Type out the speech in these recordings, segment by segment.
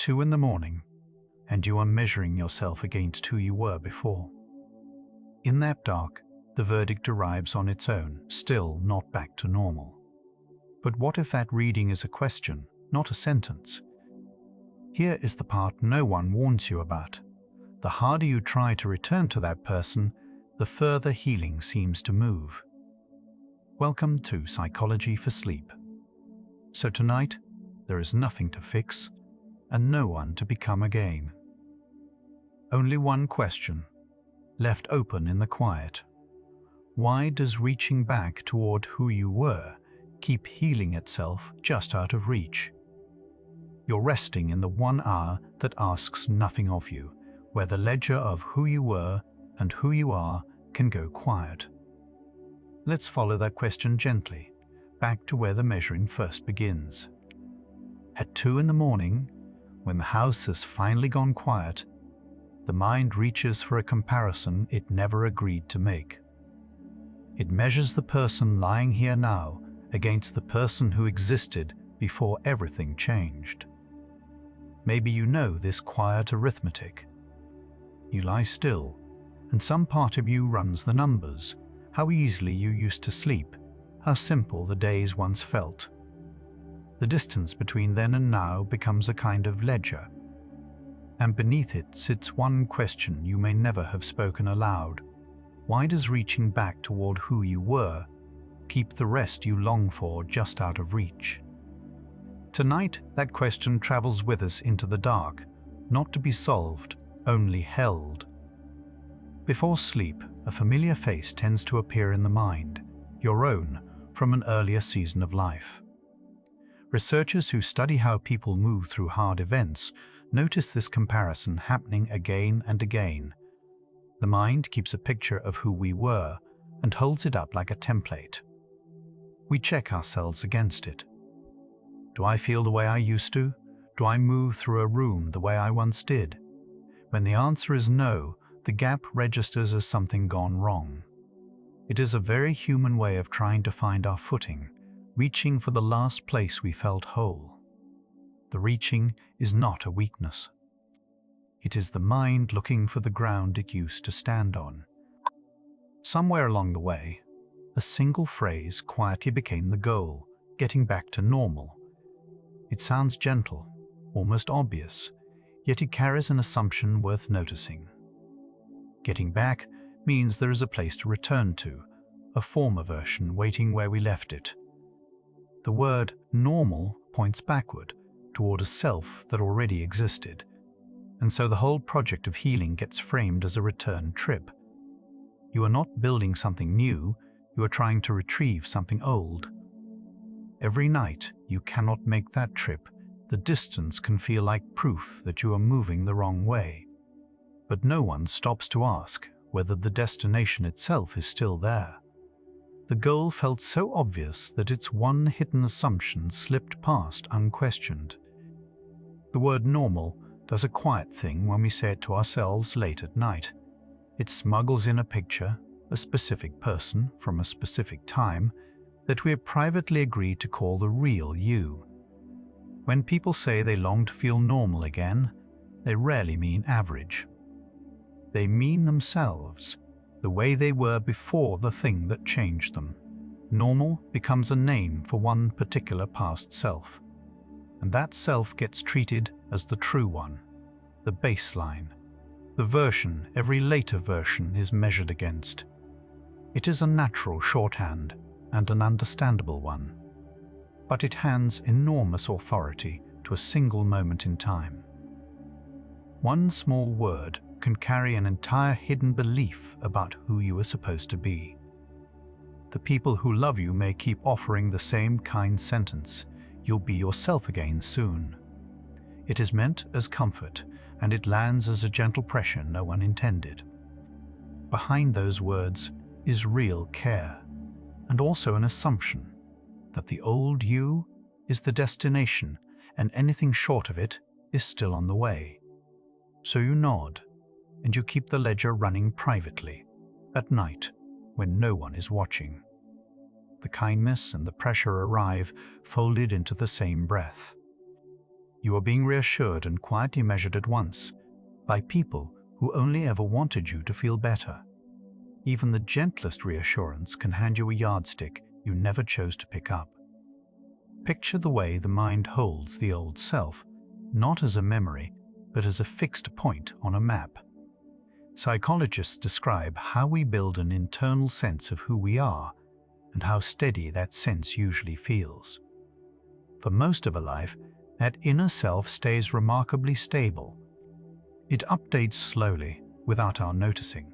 2 in the morning, and you are measuring yourself against who you were before. In that dark, the verdict arrives on its own, still not back to normal. But what if that reading is a question, not a sentence? Here is the part no one warns you about. The harder you try to return to that person, the further healing seems to move. Welcome to Psychology for Sleep. So tonight, there is nothing to fix and no one to become again. Only one question, left open in the quiet. Why does reaching back toward who you were keep healing itself just out of reach? You're resting in the 1 hour that asks nothing of you, where the ledger of who you were and who you are can go quiet. Let's follow that question gently, back to where the measuring first begins. At 2 in the morning, when the house has finally gone quiet, the mind reaches for a comparison it never agreed to make. It measures the person lying here now against the person who existed before everything changed. Maybe you know this quiet arithmetic. You lie still, and some part of you runs the numbers, how easily you used to sleep, how simple the days once felt. The distance between then and now becomes a kind of ledger, and beneath it sits one question you may never have spoken aloud. Why does reaching back toward who you were keep the rest you long for just out of reach? Tonight, that question travels with us into the dark, not to be solved, only held. Before sleep, a familiar face tends to appear in the mind, your own, from an earlier season of life. Researchers who study how people move through hard events notice this comparison happening again and again. The mind keeps a picture of who we were and holds it up like a template. We check ourselves against it. Do I feel the way I used to? Do I move through a room the way I once did? When the answer is no, the gap registers as something gone wrong. It is a very human way of trying to find our footing, reaching for the last place we felt whole. The reaching is not a weakness. It is the mind looking for the ground it used to stand on. Somewhere along the way, a single phrase quietly became the goal, getting back to normal. It sounds gentle, almost obvious, yet it carries an assumption worth noticing. Getting back means there is a place to return to, a former version waiting where we left it. The word normal points backward, toward a self that already existed, and so the whole project of healing gets framed as a return trip. You are not building something new, you are trying to retrieve something old. Every night you cannot make that trip, the distance can feel like proof that you are moving the wrong way. But no one stops to ask whether the destination itself is still there. The goal felt so obvious that its one hidden assumption slipped past unquestioned. The word normal does a quiet thing when we say it to ourselves late at night. It smuggles in a picture, a specific person from a specific time, that we have privately agreed to call the real you. When people say they long to feel normal again, they rarely mean average. They mean themselves, the way they were before the thing that changed them. Normal becomes a name for one particular past self, and that self gets treated as the true one, the baseline, the version every later version is measured against. It is a natural shorthand and an understandable one, but it hands enormous authority to a single moment in time. One small word can carry an entire hidden belief about who you are supposed to be. The people who love you may keep offering the same kind sentence, "You'll be yourself again soon." It is meant as comfort, and it lands as a gentle pressure no one intended. Behind those words is real care, and also an assumption that the old you is the destination and anything short of it is still on the way. So you nod, and you keep the ledger running privately, at night, when no one is watching. The kindness and the pressure arrive folded into the same breath. You are being reassured and quietly measured at once by people who only ever wanted you to feel better. Even the gentlest reassurance can hand you a yardstick you never chose to pick up. Picture the way the mind holds the old self, not as a memory, but as a fixed point on a map. Psychologists describe how we build an internal sense of who we are and how steady that sense usually feels. For most of a life, that inner self stays remarkably stable. It updates slowly, without our noticing.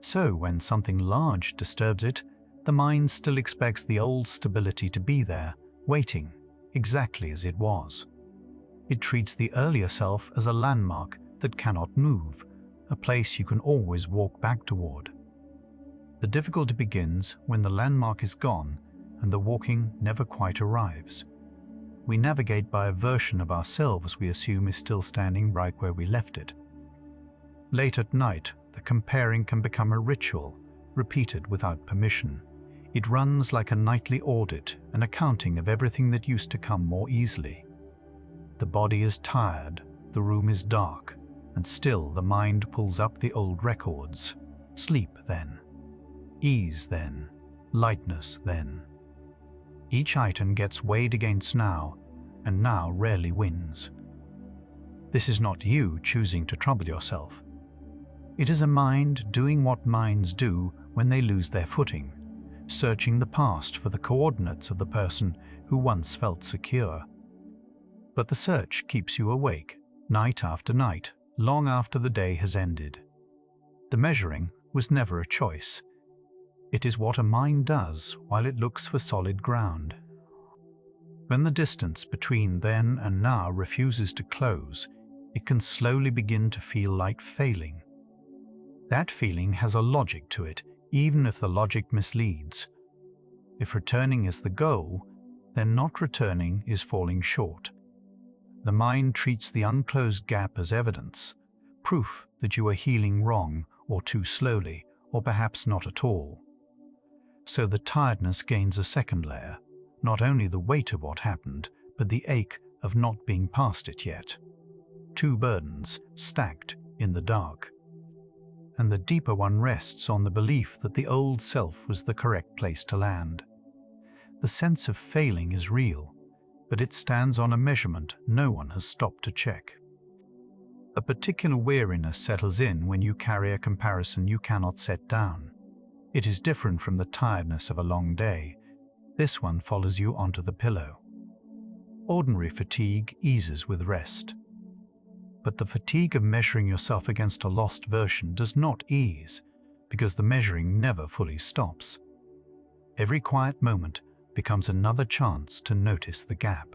So when something large disturbs it, the mind still expects the old stability to be there, waiting, exactly as it was. It treats the earlier self as a landmark that cannot move, a place you can always walk back toward. The difficulty begins when the landmark is gone and the walking never quite arrives. We navigate by a version of ourselves we assume is still standing right where we left it. Late at night, the comparing can become a ritual, repeated without permission. It runs like a nightly audit, an accounting of everything that used to come more easily. The body is tired, the room is dark, and still the mind pulls up the old records. Sleep then. Ease then. Lightness then. Each item gets weighed against now, and now rarely wins. This is not you choosing to trouble yourself. It is a mind doing what minds do when they lose their footing, searching the past for the coordinates of the person who once felt secure. But the search keeps you awake, night after night, long after the day has ended. The measuring was never a choice. It is what a mind does while it looks for solid ground. When the distance between then and now refuses to close, it can slowly begin to feel like failing. That feeling has a logic to it, even if the logic misleads. If returning is the goal, then not returning is falling short. The mind treats the unclosed gap as evidence, proof that you are healing wrong or too slowly, or perhaps not at all. So the tiredness gains a second layer, not only the weight of what happened, but the ache of not being past it yet. Two burdens stacked in the dark. And the deeper one rests on the belief that the old self was the correct place to land. The sense of failing is real, but it stands on a measurement no one has stopped to check. A particular weariness settles in when you carry a comparison you cannot set down. It is different from the tiredness of a long day. This one follows you onto the pillow. Ordinary fatigue eases with rest. But the fatigue of measuring yourself against a lost version does not ease, because the measuring never fully stops. Every quiet moment becomes another chance to notice the gap.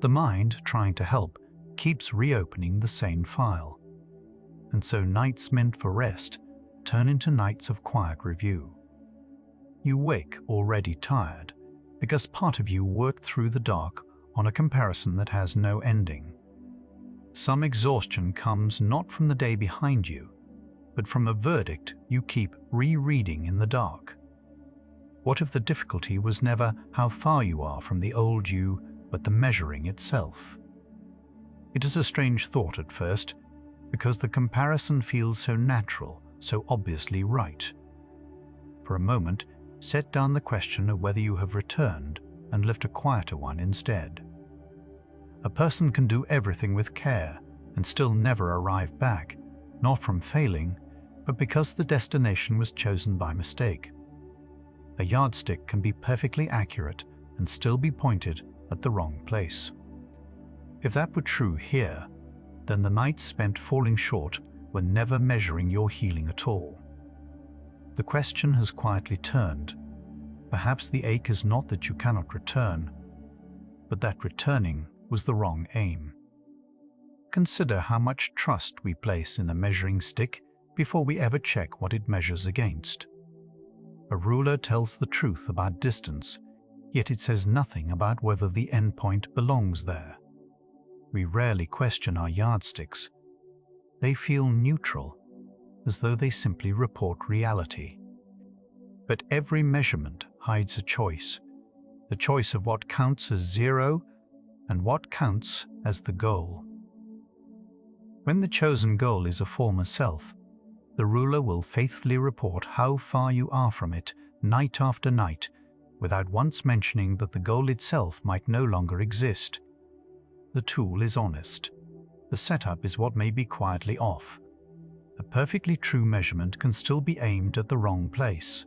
The mind, trying to help, keeps reopening the same file. And so nights meant for rest turn into nights of quiet review. You wake already tired, because part of you worked through the dark on a comparison that has no ending. Some exhaustion comes not from the day behind you, but from a verdict you keep rereading in the dark. What if the difficulty was never how far you are from the old you, but the measuring itself? It is a strange thought at first, because the comparison feels so natural, so obviously right. For a moment, set down the question of whether you have returned and lift a quieter one instead. A person can do everything with care and still never arrive back, not from failing, but because the destination was chosen by mistake. A yardstick can be perfectly accurate and still be pointed at the wrong place. If that were true here, then the nights spent falling short were never measuring your healing at all. The question has quietly turned. Perhaps the ache is not that you cannot return, but that returning was the wrong aim. Consider how much trust we place in the measuring stick before we ever check what it measures against. A ruler tells the truth about distance, yet it says nothing about whether the endpoint belongs there. We rarely question our yardsticks. They feel neutral, as though they simply report reality. But every measurement hides a choice, the choice of what counts as 0 and what counts as the goal. When the chosen goal is a former self, the ruler will faithfully report how far you are from it night after night, without once mentioning that the goal itself might no longer exist. The tool is honest. The setup is what may be quietly off. A perfectly true measurement can still be aimed at the wrong place.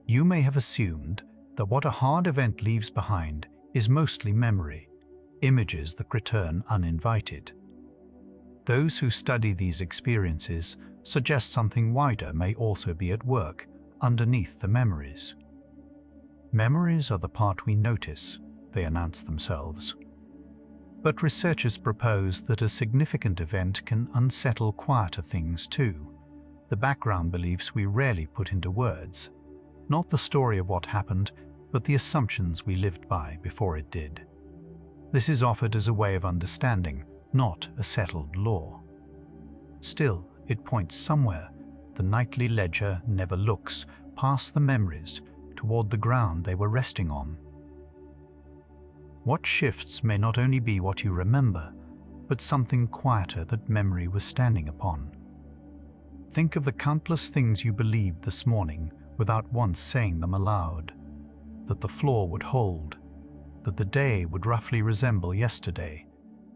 You may have assumed that what a hard event leaves behind is mostly memory, images that return uninvited. Those who study these experiences suggest something wider may also be at work underneath the memories. Memories are the part we notice, they announce themselves. But researchers propose that a significant event can unsettle quieter things too, the background beliefs we rarely put into words, not the story of what happened, but the assumptions we lived by before it did. This is offered as a way of understanding, not a settled law. Still, it points somewhere. The nightly ledger never looks past the memories toward the ground they were resting on. What shifts may not only be what you remember, but something quieter that memory was standing upon. Think of the countless things you believed this morning without once saying them aloud. That the floor would hold, that the day would roughly resemble yesterday,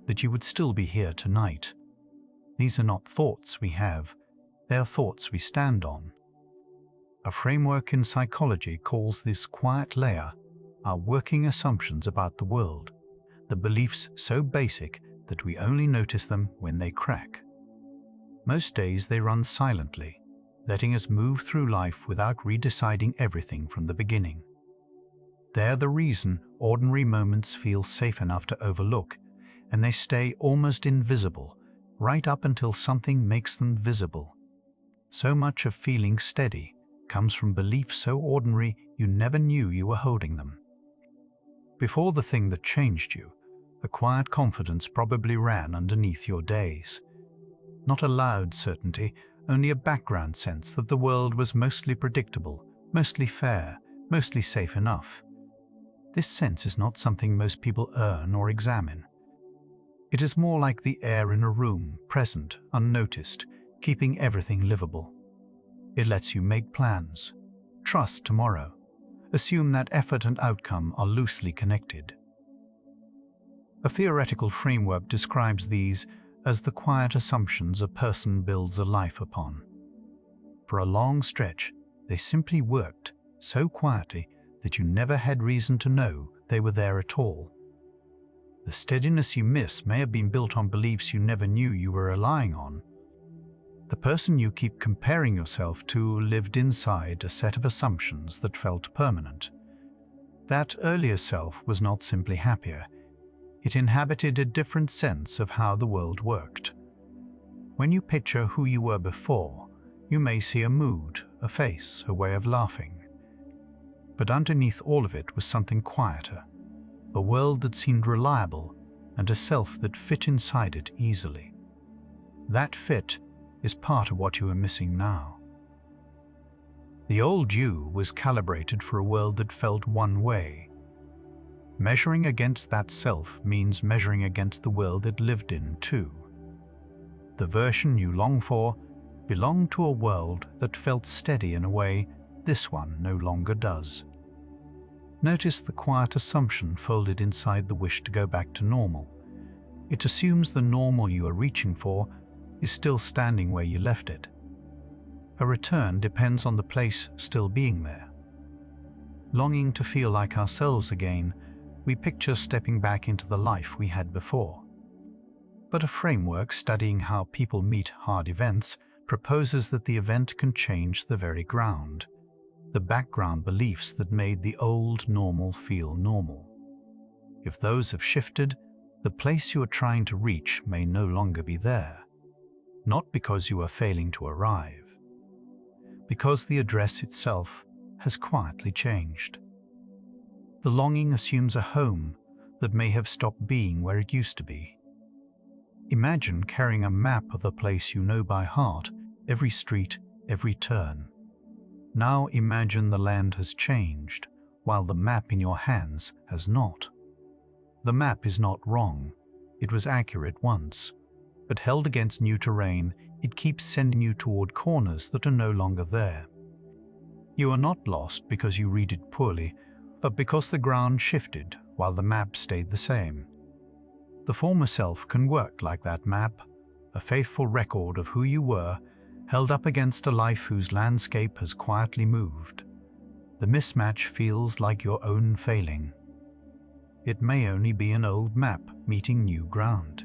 that you would still be here tonight. These are not thoughts we have, they are thoughts we stand on. A framework in psychology calls this quiet layer our working assumptions about the world, the beliefs so basic that we only notice them when they crack. Most days they run silently, letting us move through life without redeciding everything from the beginning. They're the reason ordinary moments feel safe enough to overlook, and they stay almost invisible, right up until something makes them visible. So much of feeling steady comes from beliefs so ordinary you never knew you were holding them. Before the thing that changed you, a quiet confidence probably ran underneath your days. Not a loud certainty, only a background sense that the world was mostly predictable, mostly fair, mostly safe enough. This sense is not something most people earn or examine. It is more like the air in a room, present, unnoticed, keeping everything livable. It lets you make plans, trust tomorrow, assume that effort and outcome are loosely connected. A theoretical framework describes these as the quiet assumptions a person builds a life upon. For a long stretch, they simply worked so quietly that you never had reason to know they were there at all. The steadiness you miss may have been built on beliefs you never knew you were relying on. The person you keep comparing yourself to lived inside a set of assumptions that felt permanent. That earlier self was not simply happier. It inhabited a different sense of how the world worked. When you picture who you were before, you may see a mood, a face, a way of laughing. But underneath all of it was something quieter, a world that seemed reliable and a self that fit inside it easily. That fit is part of what you are missing now. The old you was calibrated for a world that felt one way. Measuring against that self means measuring against the world it lived in too. The version you long for belonged to a world that felt steady in a way this one no longer does. Notice the quiet assumption folded inside the wish to go back to normal. It assumes the normal you are reaching for is still standing where you left it. A return depends on the place still being there. Longing to feel like ourselves again, we picture stepping back into the life we had before. But a framework studying how people meet hard events proposes that the event can change the very ground, the background beliefs that made the old normal feel normal. If those have shifted, the place you are trying to reach may no longer be there. Not because you are failing to arrive, because the address itself has quietly changed. The longing assumes a home that may have stopped being where it used to be. Imagine carrying a map of the place you know by heart, every street, every turn. Now imagine the land has changed, while the map in your hands has not. The map is not wrong. It was accurate once, but held against new terrain, it keeps sending you toward corners that are no longer there. You are not lost because you read it poorly, but because the ground shifted while the map stayed the same. The former self can work like that map, a faithful record of who you were, held up against a life whose landscape has quietly moved. The mismatch feels like your own failing. It may only be an old map meeting new ground.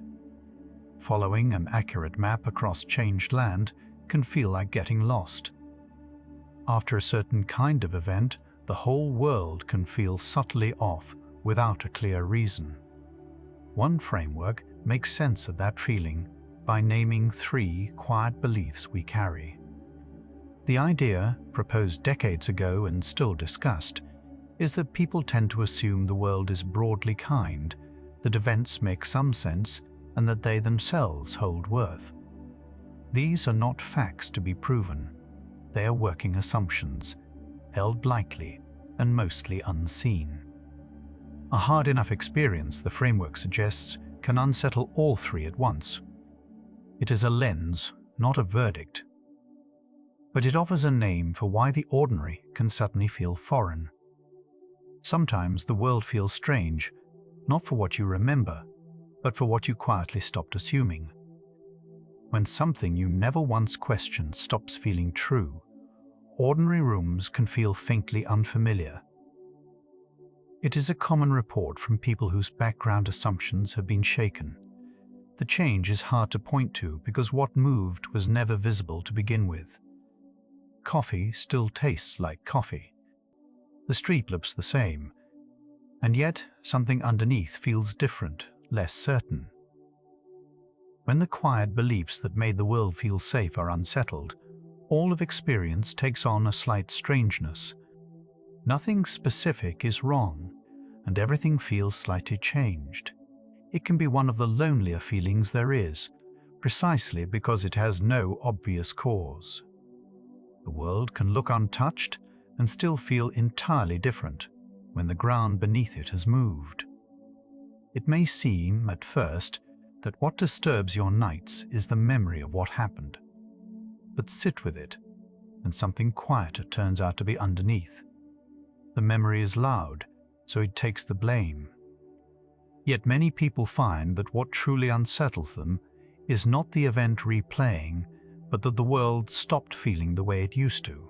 Following an accurate map across changed land can feel like getting lost. After a certain kind of event, the whole world can feel subtly off without a clear reason. One framework makes sense of that feeling by naming 3 quiet beliefs we carry. The idea, proposed decades ago and still discussed, is that people tend to assume the world is broadly kind, that events make some sense, and that they themselves hold worth. These are not facts to be proven. They are working assumptions, held lightly and mostly unseen. A hard enough experience, the framework suggests, can unsettle all 3 at once. It is a lens, not a verdict. But it offers a name for why the ordinary can suddenly feel foreign. Sometimes the world feels strange, not for what you remember, but for what you quietly stopped assuming. When something you never once questioned stops feeling true, ordinary rooms can feel faintly unfamiliar. It is a common report from people whose background assumptions have been shaken. The change is hard to point to because what moved was never visible to begin with. Coffee still tastes like coffee. The street looks the same, and yet something underneath feels different, less certain. When the quiet beliefs that made the world feel safe are unsettled, all of experience takes on a slight strangeness. Nothing specific is wrong, and everything feels slightly changed. It can be one of the lonelier feelings there is, precisely because it has no obvious cause. The world can look untouched and still feel entirely different when the ground beneath it has moved. It may seem, at first, that what disturbs your nights is the memory of what happened. But sit with it, and something quieter turns out to be underneath. The memory is loud, so it takes the blame. Yet many people find that what truly unsettles them is not the event replaying, but that the world stopped feeling the way it used to.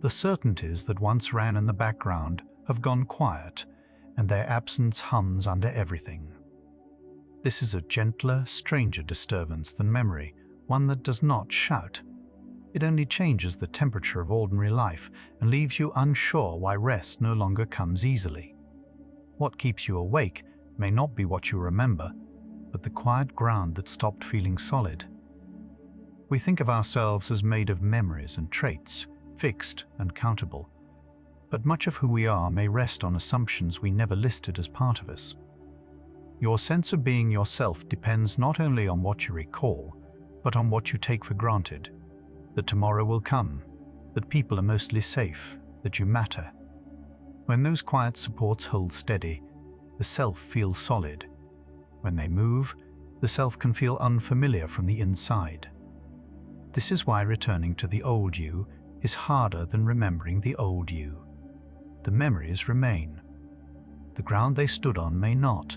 The certainties that once ran in the background have gone quiet, and their absence hums under everything. This is a gentler, stranger disturbance than memory, one that does not shout. It only changes the temperature of ordinary life and leaves you unsure why rest no longer comes easily. What keeps you awake may not be what you remember, but the quiet ground that stopped feeling solid. We think of ourselves as made of memories and traits, fixed and countable, but much of who we are may rest on assumptions we never listed as part of us. Your sense of being yourself depends not only on what you recall, but on what you take for granted. That tomorrow will come, that people are mostly safe, that you matter. When those quiet supports hold steady, the self feels solid. When they move, the self can feel unfamiliar from the inside. This is why returning to the old you is harder than remembering the old you. The memories remain. The ground they stood on may not.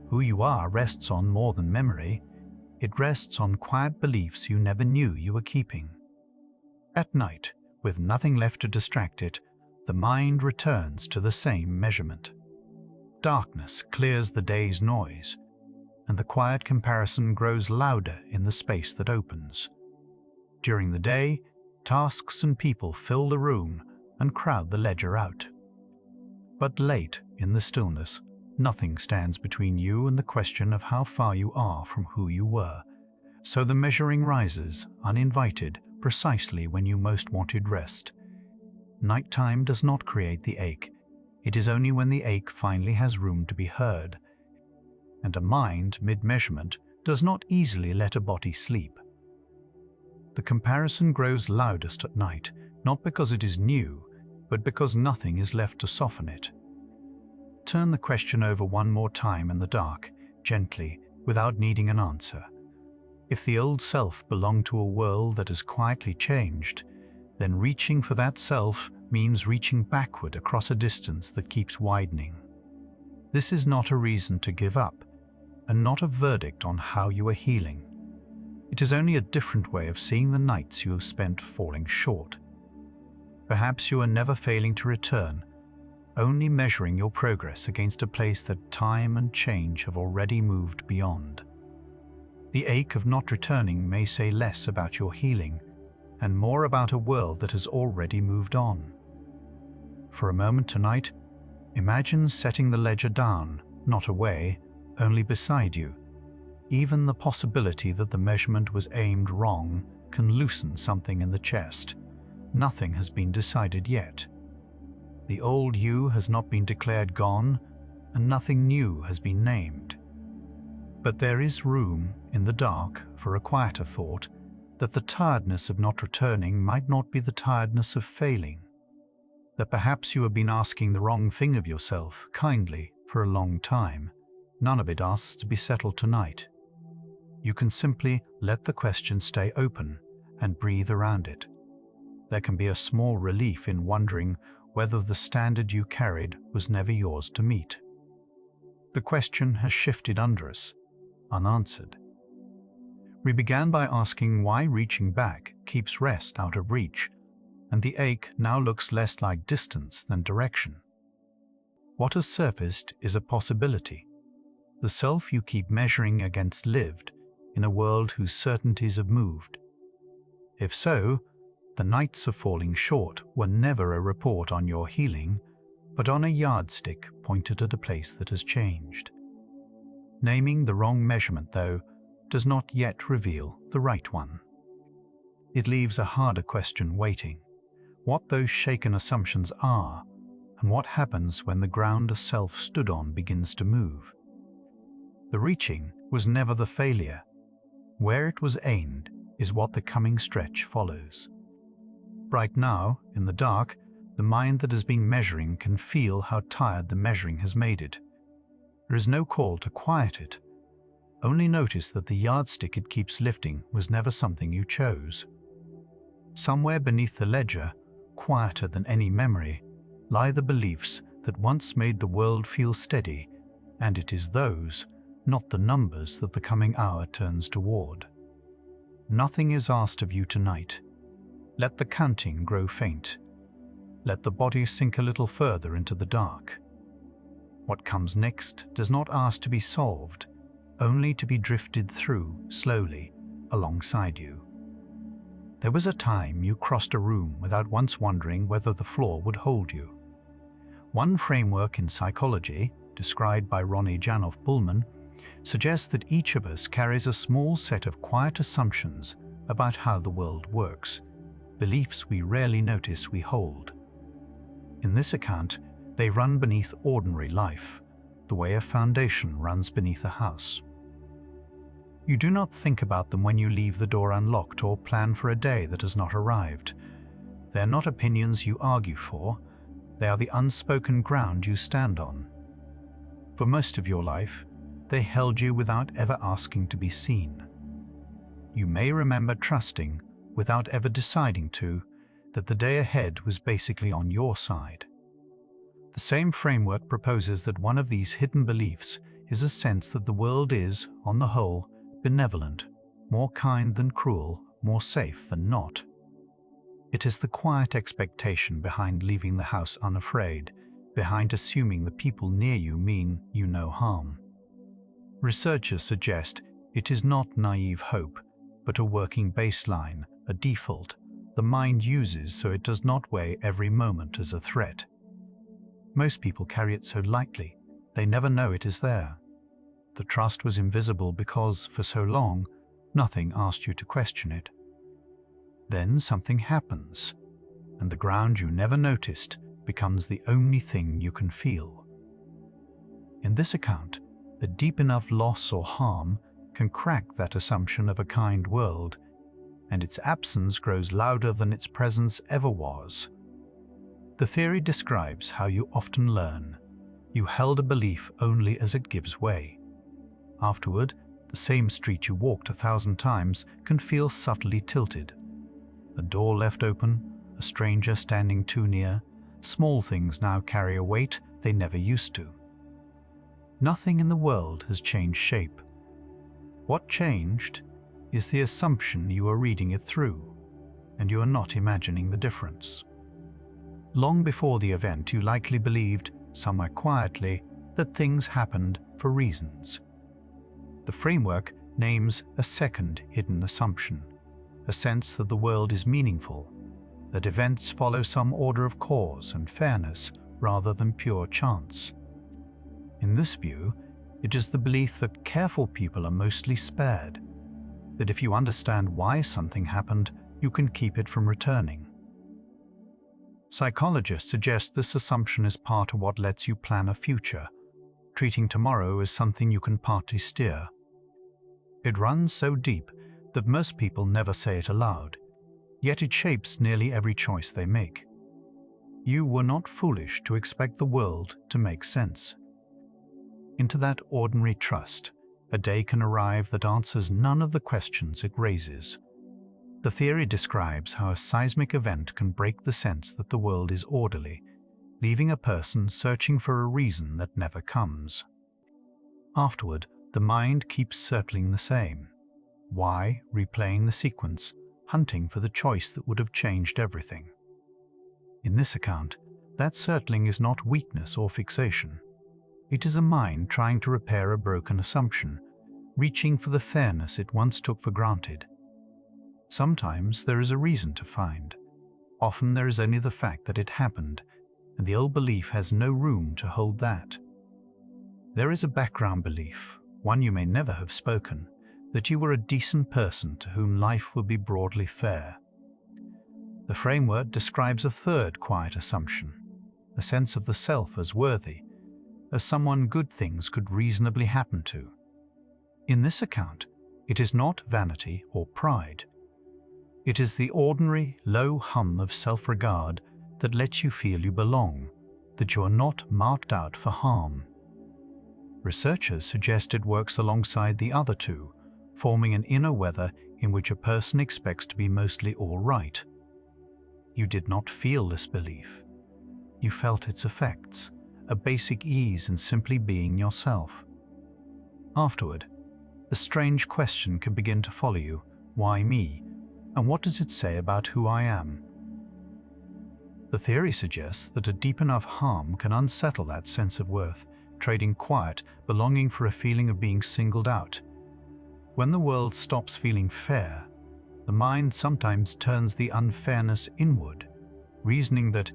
Who you are rests on more than memory. It rests on quiet beliefs you never knew you were keeping. At night, with nothing left to distract it, the mind returns to the same measurement. Darkness clears the day's noise, and the quiet comparison grows louder in the space that opens. During the day, tasks and people fill the room and crowd the ledger out. But late, in the stillness, nothing stands between you and the question of how far you are from who you were. So the measuring rises, uninvited, precisely when you most wanted rest. Nighttime does not create the ache. It is only when the ache finally has room to be heard. And a mind, mid-measurement, does not easily let a body sleep. The comparison grows loudest at night, not because it is new, but because nothing is left to soften it. turn the question over one more time in the dark, gently, without needing an answer. If the old self belonged to a world that has quietly changed, then reaching for that self means reaching backward across a distance that keeps widening. This is not a reason to give up, and not a verdict on how you are healing. It is only a different way of seeing the nights you have spent falling short. Perhaps you are never failing to return, only measuring your progress against a place that time and change have already moved beyond. The ache of not returning may say less about your healing and more about a world that has already moved on. For a moment tonight, imagine setting the ledger down, not away, only beside you. Even the possibility that the measurement was aimed wrong can loosen something in the chest. Nothing has been decided yet. The old you has not been declared gone, and nothing new has been named. But there is room in the dark for a quieter thought that the tiredness of not returning might not be the tiredness of failing. That perhaps you have been asking the wrong thing of yourself, kindly, for a long time. None of it asks to be settled tonight. You can simply let the question stay open and breathe around it. There can be a small relief in wondering whether the standard you carried was never yours to meet. The question has shifted under us, unanswered. We began by asking why reaching back keeps rest out of reach, and the ache now looks less like distance than direction. What has surfaced is a possibility. The self you keep measuring against lived in a world whose certainties have moved. If so, the nights of falling short were never a report on your healing, but on a yardstick pointed at a place that has changed. Naming the wrong measurement, though, does not yet reveal the right one. It leaves a harder question waiting: what those shaken assumptions are, and what happens when the ground a self stood on begins to move. The reaching was never the failure. Where it was aimed is what the coming stretch follows. Right now, in the dark, the mind that has been measuring can feel how tired the measuring has made it. There is no call to quiet it. Only notice that the yardstick it keeps lifting was never something you chose. Somewhere beneath the ledger, quieter than any memory, lie the beliefs that once made the world feel steady, and it is those, not the numbers, that the coming hour turns toward. Nothing is asked of you tonight. Let the counting grow faint. Let the body sink a little further into the dark. What comes next does not ask to be solved, only to be drifted through slowly alongside you. There was a time you crossed a room without once wondering whether the floor would hold you. One framework in psychology, described by Ronnie Janoff-Bullman, suggests that each of us carries a small set of quiet assumptions about how the world works, beliefs we rarely notice we hold. In this account, they run beneath ordinary life, the way a foundation runs beneath a house. You do not think about them when you leave the door unlocked or plan for a day that has not arrived. They are not opinions you argue for, they are the unspoken ground you stand on. For most of your life, they held you without ever asking to be seen. You may remember trusting, without ever deciding to, that the day ahead was basically on your side. The same framework proposes that one of these hidden beliefs is a sense that the world is, on the whole, benevolent, more kind than cruel, more safe than not. It is the quiet expectation behind leaving the house unafraid, behind assuming the people near you mean you no harm. Researchers suggest it is not naive hope, but a working baseline, a default, the mind uses so it does not weigh every moment as a threat. Most people carry it so lightly, they never know it is there. The trust was invisible because, for so long, nothing asked you to question it. Then something happens, and the ground you never noticed becomes the only thing you can feel. In this account, a deep enough loss or harm can crack that assumption of a kind world, and its absence grows louder than its presence ever was. The theory describes how you often learn. You held a belief only as it gives way. Afterward, the same street you walked 1,000 times can feel subtly tilted. A door left open, a stranger standing too near, small things now carry a weight they never used to. Nothing in the world has changed shape. What changed is the assumption you are reading it through, and you are not imagining the difference. Long before the event, you likely believed, somewhere quietly, that things happened for reasons. The framework names a second hidden assumption, a sense that the world is meaningful, that events follow some order of cause and fairness rather than pure chance. In this view, it is the belief that careful people are mostly spared, that if you understand why something happened, you can keep it from returning. Psychologists suggest this assumption is part of what lets you plan a future, treating tomorrow as something you can partly steer. It runs so deep that most people never say it aloud, yet it shapes nearly every choice they make. You were not foolish to expect the world to make sense. Into that ordinary trust, a day can arrive that answers none of the questions it raises. The theory describes how a seismic event can break the sense that the world is orderly, leaving a person searching for a reason that never comes. Afterward, the mind keeps circling the same. Why, replaying the sequence, hunting for the choice that would have changed everything. In this account, that circling is not weakness or fixation. It is a mind trying to repair a broken assumption, reaching for the fairness it once took for granted. Sometimes there is a reason to find. Often there is only the fact that it happened, and the old belief has no room to hold that. There is a background belief, one you may never have spoken, that you were a decent person to whom life would be broadly fair. The framework describes a third quiet assumption, a sense of the self as worthy, as someone good things could reasonably happen to. In this account, it is not vanity or pride. It is the ordinary, low hum of self-regard that lets you feel you belong, that you are not marked out for harm. Researchers suggest it works alongside the other two, forming an inner weather in which a person expects to be mostly all right. You did not feel this belief. You felt its effects, a basic ease in simply being yourself. Afterward, the strange question can begin to follow you: why me? And what does it say about who I am? The theory suggests that a deep enough harm can unsettle that sense of worth, trading quiet belonging for a feeling of being singled out. When the world stops feeling fair, the mind sometimes turns the unfairness inward, reasoning that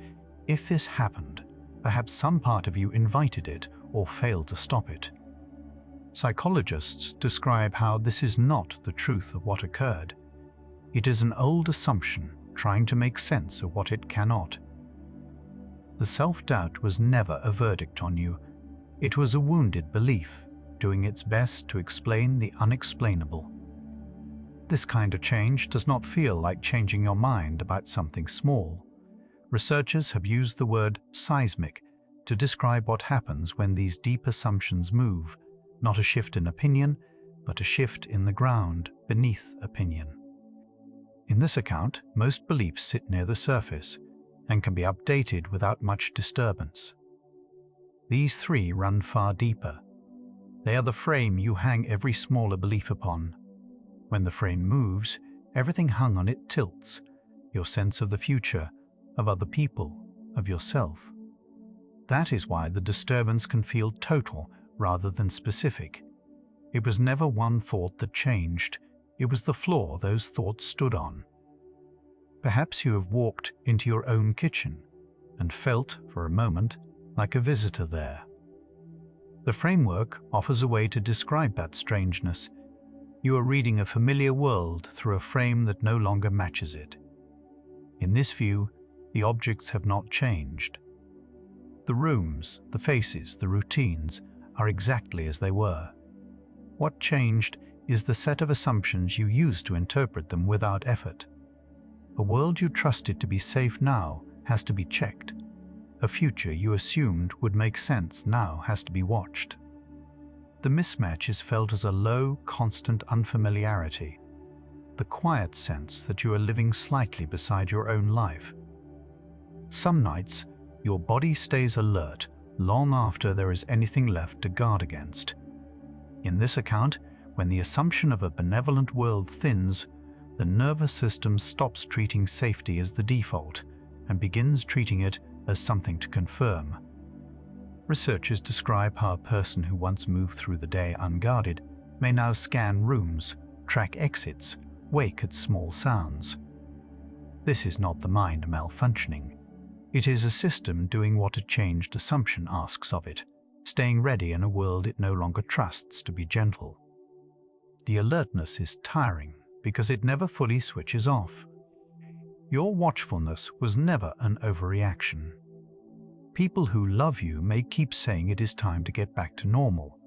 if this happened, perhaps some part of you invited it or failed to stop it. Psychologists describe how this is not the truth of what occurred. It is an old assumption trying to make sense of what it cannot. The self-doubt was never a verdict on you. It was a wounded belief, doing its best to explain the unexplainable. This kind of change does not feel like changing your mind about something small. Researchers have used the word seismic to describe what happens when these deep assumptions move, not a shift in opinion, but a shift in the ground beneath opinion. In this account, most beliefs sit near the surface and can be updated without much disturbance. These three run far deeper. They are the frame you hang every smaller belief upon. When the frame moves, everything hung on it tilts: your sense of the future, of other people, of yourself. That is why the disturbance can feel total rather than specific. It was never one thought that changed. It was the floor those thoughts stood on. Perhaps you have walked into your own kitchen and felt, for a moment, like a visitor there. The framework offers a way to describe that strangeness. You are reading a familiar world through a frame that no longer matches it. In this view, the objects have not changed. The rooms, the faces, the routines are exactly as they were. What changed is the set of assumptions you used to interpret them without effort. A world you trusted to be safe now has to be checked. A future you assumed would make sense now has to be watched. The mismatch is felt as a low, constant unfamiliarity, the quiet sense that you are living slightly beside your own life. Some nights, your body stays alert long after there is anything left to guard against. In this account, when the assumption of a benevolent world thins, the nervous system stops treating safety as the default and begins treating it as something to confirm. Researchers describe how a person who once moved through the day unguarded may now scan rooms, track exits, wake at small sounds. This is not the mind malfunctioning. It is a system doing what a changed assumption asks of it, staying ready in a world it no longer trusts to be gentle. The alertness is tiring because it never fully switches off. Your watchfulness was never an overreaction. People who love you may keep saying it is time to get back to normal,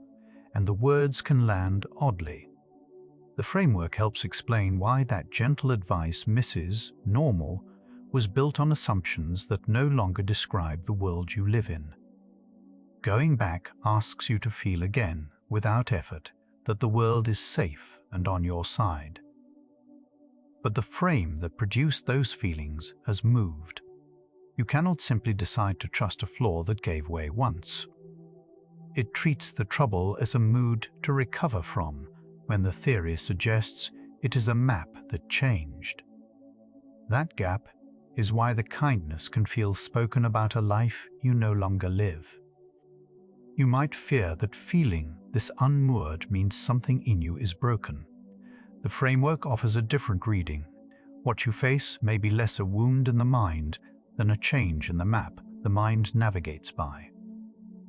and the words can land oddly. The framework helps explain why that gentle advice, Mrs. Normal, was built on assumptions that no longer describe the world you live in. Going back asks you to feel again, without effort, that the world is safe and on your side. But the frame that produced those feelings has moved. You cannot simply decide to trust a floor that gave way once. It treats the trouble as a mood to recover from, when the theory suggests it is a map that changed. That gap is why the kindness can feel spoken about a life you no longer live. You might fear that feeling this unmoored means something in you is broken. The framework offers a different reading. What you face may be less a wound in the mind than a change in the map the mind navigates by.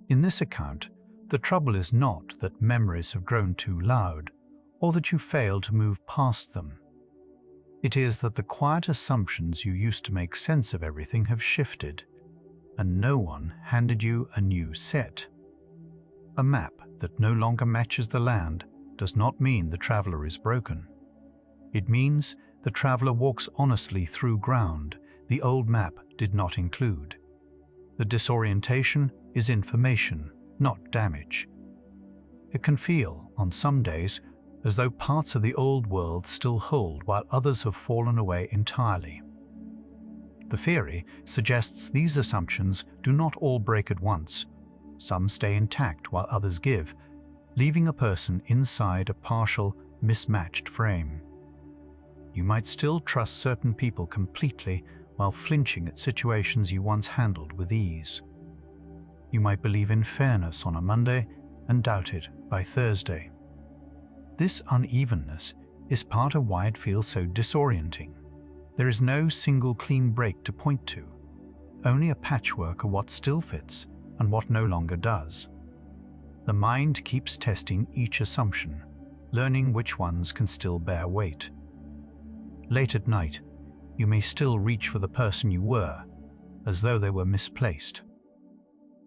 In this account, the trouble is not that memories have grown too loud, or that you fail to move past them. It is that the quiet assumptions you used to make sense of everything have shifted, and no one handed you a new set. A map that no longer matches the land does not mean the traveler is broken. It means the traveler walks honestly through ground the old map did not include. The disorientation is information, not damage. It can feel, on some days, as though parts of the old world still hold while others have fallen away entirely. The theory suggests these assumptions do not all break at once. Some stay intact while others give, leaving a person inside a partial, mismatched frame. You might still trust certain people completely while flinching at situations you once handled with ease. You might believe in fairness on a Monday and doubt it by Thursday. This unevenness is part of why it feels so disorienting. There is no single clean break to point to, only a patchwork of what still fits and what no longer does. The mind keeps testing each assumption, learning which ones can still bear weight. Late at night, you may still reach for the person you were, as though they were misplaced.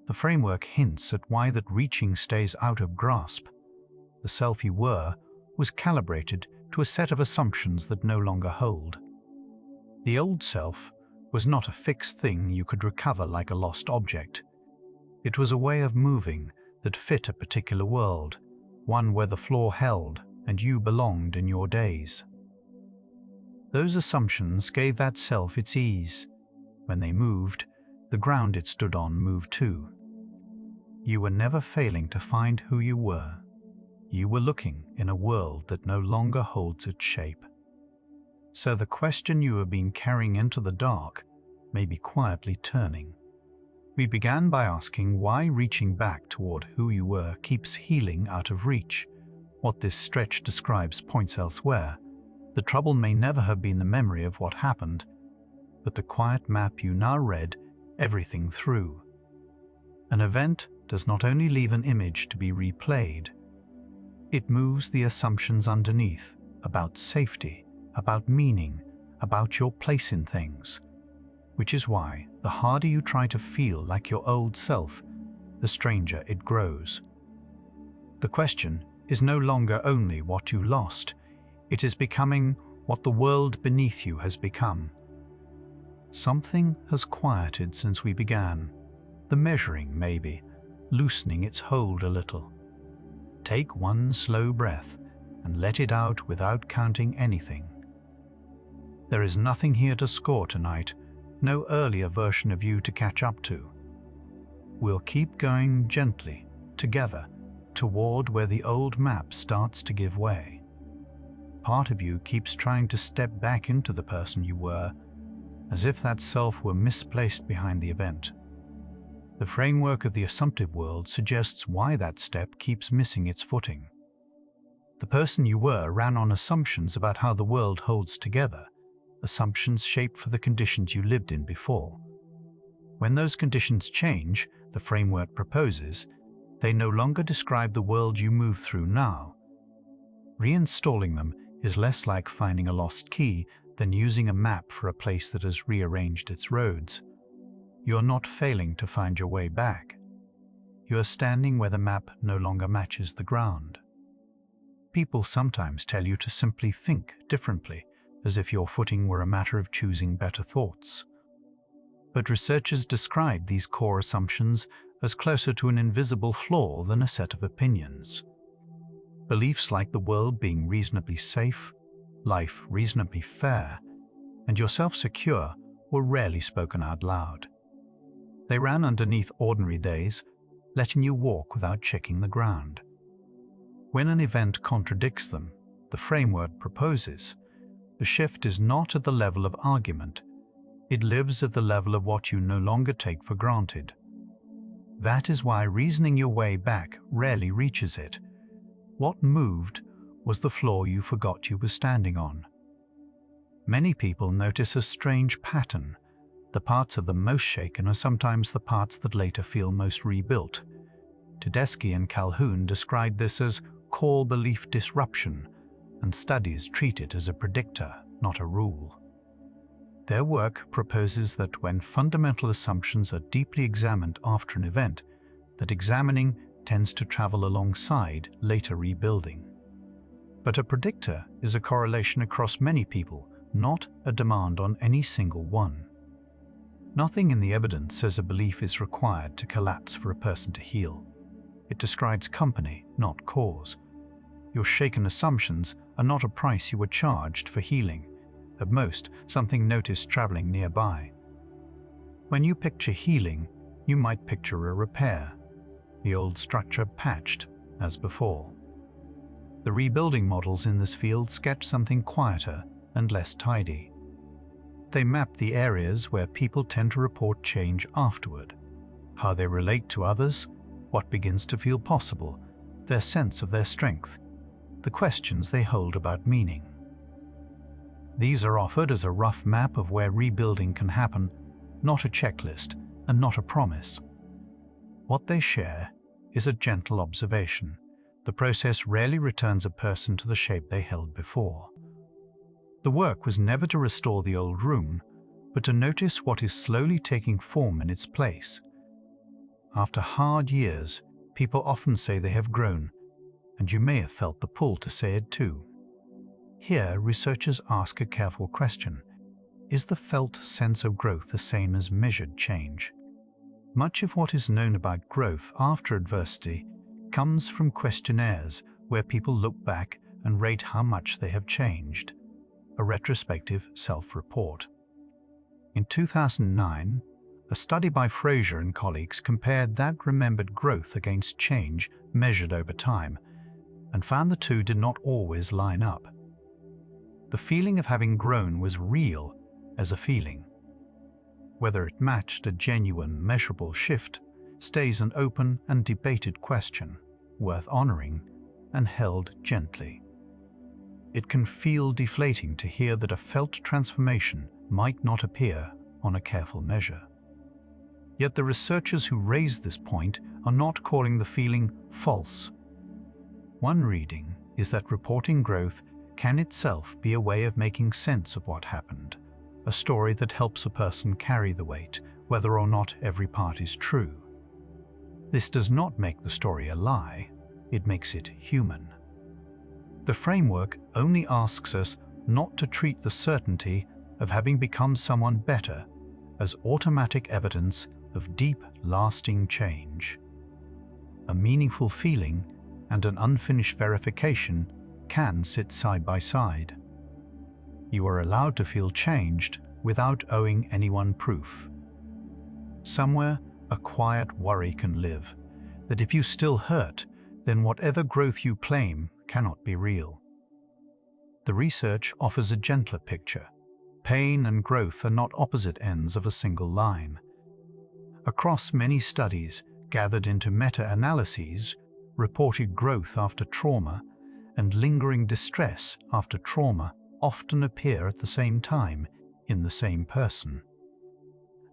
The framework hints at why that reaching stays out of grasp. The self you were was calibrated to a set of assumptions that no longer hold. The old self was not a fixed thing you could recover like a lost object. It was a way of moving that fit a particular world, one where the floor held and you belonged in your days. Those assumptions gave that self its ease. When they moved, the ground it stood on moved too. You were never failing to find who you were. You were looking in a world that no longer holds its shape. So the question you have been carrying into the dark may be quietly turning. We began by asking why reaching back toward who you were keeps healing out of reach. What this stretch describes points elsewhere. The trouble may never have been the memory of what happened, but the quiet map you now read everything through. An event does not only leave an image to be replayed, it moves the assumptions underneath about safety, about meaning, about your place in things. Which is why the harder you try to feel like your old self, the stranger it grows. The question is no longer only what you lost, it is becoming what the world beneath you has become. Something has quieted since we began. the measuring maybe, loosening its hold a little. Take one slow breath and let it out without counting anything. There is nothing here to score tonight, no earlier version of you to catch up to. We'll keep going gently, together, toward where the old map starts to give way. Part of you keeps trying to step back into the person you were, as if that self were misplaced behind the event. The framework of the assumptive world suggests why that step keeps missing its footing. The person you were ran on assumptions about how the world holds together, assumptions shaped for the conditions you lived in before. When those conditions change, the framework proposes, they no longer describe the world you move through now. Reinstalling them is less like finding a lost key than using a map for a place that has rearranged its roads. You're not failing to find your way back. You are standing where the map no longer matches the ground. People sometimes tell you to simply think differently, as if your footing were a matter of choosing better thoughts. But researchers describe these core assumptions as closer to an invisible flaw than a set of opinions. Beliefs like the world being reasonably safe, life reasonably fair, and yourself secure were rarely spoken out loud. They ran underneath ordinary days, letting you walk without checking the ground. When an event contradicts them, the framework proposes, the shift is not at the level of argument, it lives at the level of what you no longer take for granted. That is why reasoning your way back rarely reaches it. What moved was the floor you forgot you were standing on. Many people notice a strange pattern. The parts of the most shaken are sometimes the parts that later feel most rebuilt. Tedeschi and Calhoun described this as core belief disruption, and studies treat it as a predictor, not a rule. Their work proposes that when fundamental assumptions are deeply examined after an event, that examining tends to travel alongside later rebuilding. But a predictor is a correlation across many people, not a demand on any single one. Nothing in the evidence says a belief is required to collapse for a person to heal. It describes company, not cause. Your shaken assumptions are not a price you were charged for healing. At most, something noticed traveling nearby. When you picture healing, you might picture a repair, the old structure patched as before. The rebuilding models in this field sketch something quieter and less tidy. They map the areas where people tend to report change afterward, how they relate to others, what begins to feel possible, their sense of their strength, the questions they hold about meaning. These are offered as a rough map of where rebuilding can happen, not a checklist and not a promise. What they share is a gentle observation. The process rarely returns a person to the shape they held before. The work was never to restore the old room, but to notice what is slowly taking form in its place. After hard years, people often say they have grown, and you may have felt the pull to say it too. Here, researchers ask a careful question. Is the felt sense of growth the same as measured change? Much of what is known about growth after adversity comes from questionnaires where people look back and rate how much they have changed, a retrospective self-report. In 2009, a study by Fraser and colleagues compared that remembered growth against change measured over time and found the two did not always line up. The feeling of having grown was real as a feeling. Whether it matched a genuine, measurable shift stays an open and debated question, worth honoring and held gently. It can feel deflating to hear that a felt transformation might not appear on a careful measure. Yet the researchers who raise this point are not calling the feeling false. One reading is that reporting growth can itself be a way of making sense of what happened, a story that helps a person carry the weight, whether or not every part is true. This does not make the story a lie, it makes it human. The framework only asks us not to treat the certainty of having become someone better as automatic evidence of deep, lasting change. A meaningful feeling and an unfinished verification can sit side by side. You are allowed to feel changed without owing anyone proof. Somewhere, a quiet worry can live, that if you still hurt, then whatever growth you claim cannot be real. The research offers a gentler picture. Pain and growth are not opposite ends of a single line. Across many studies gathered into meta-analyses, reported growth after trauma and lingering distress after trauma often appear at the same time in the same person.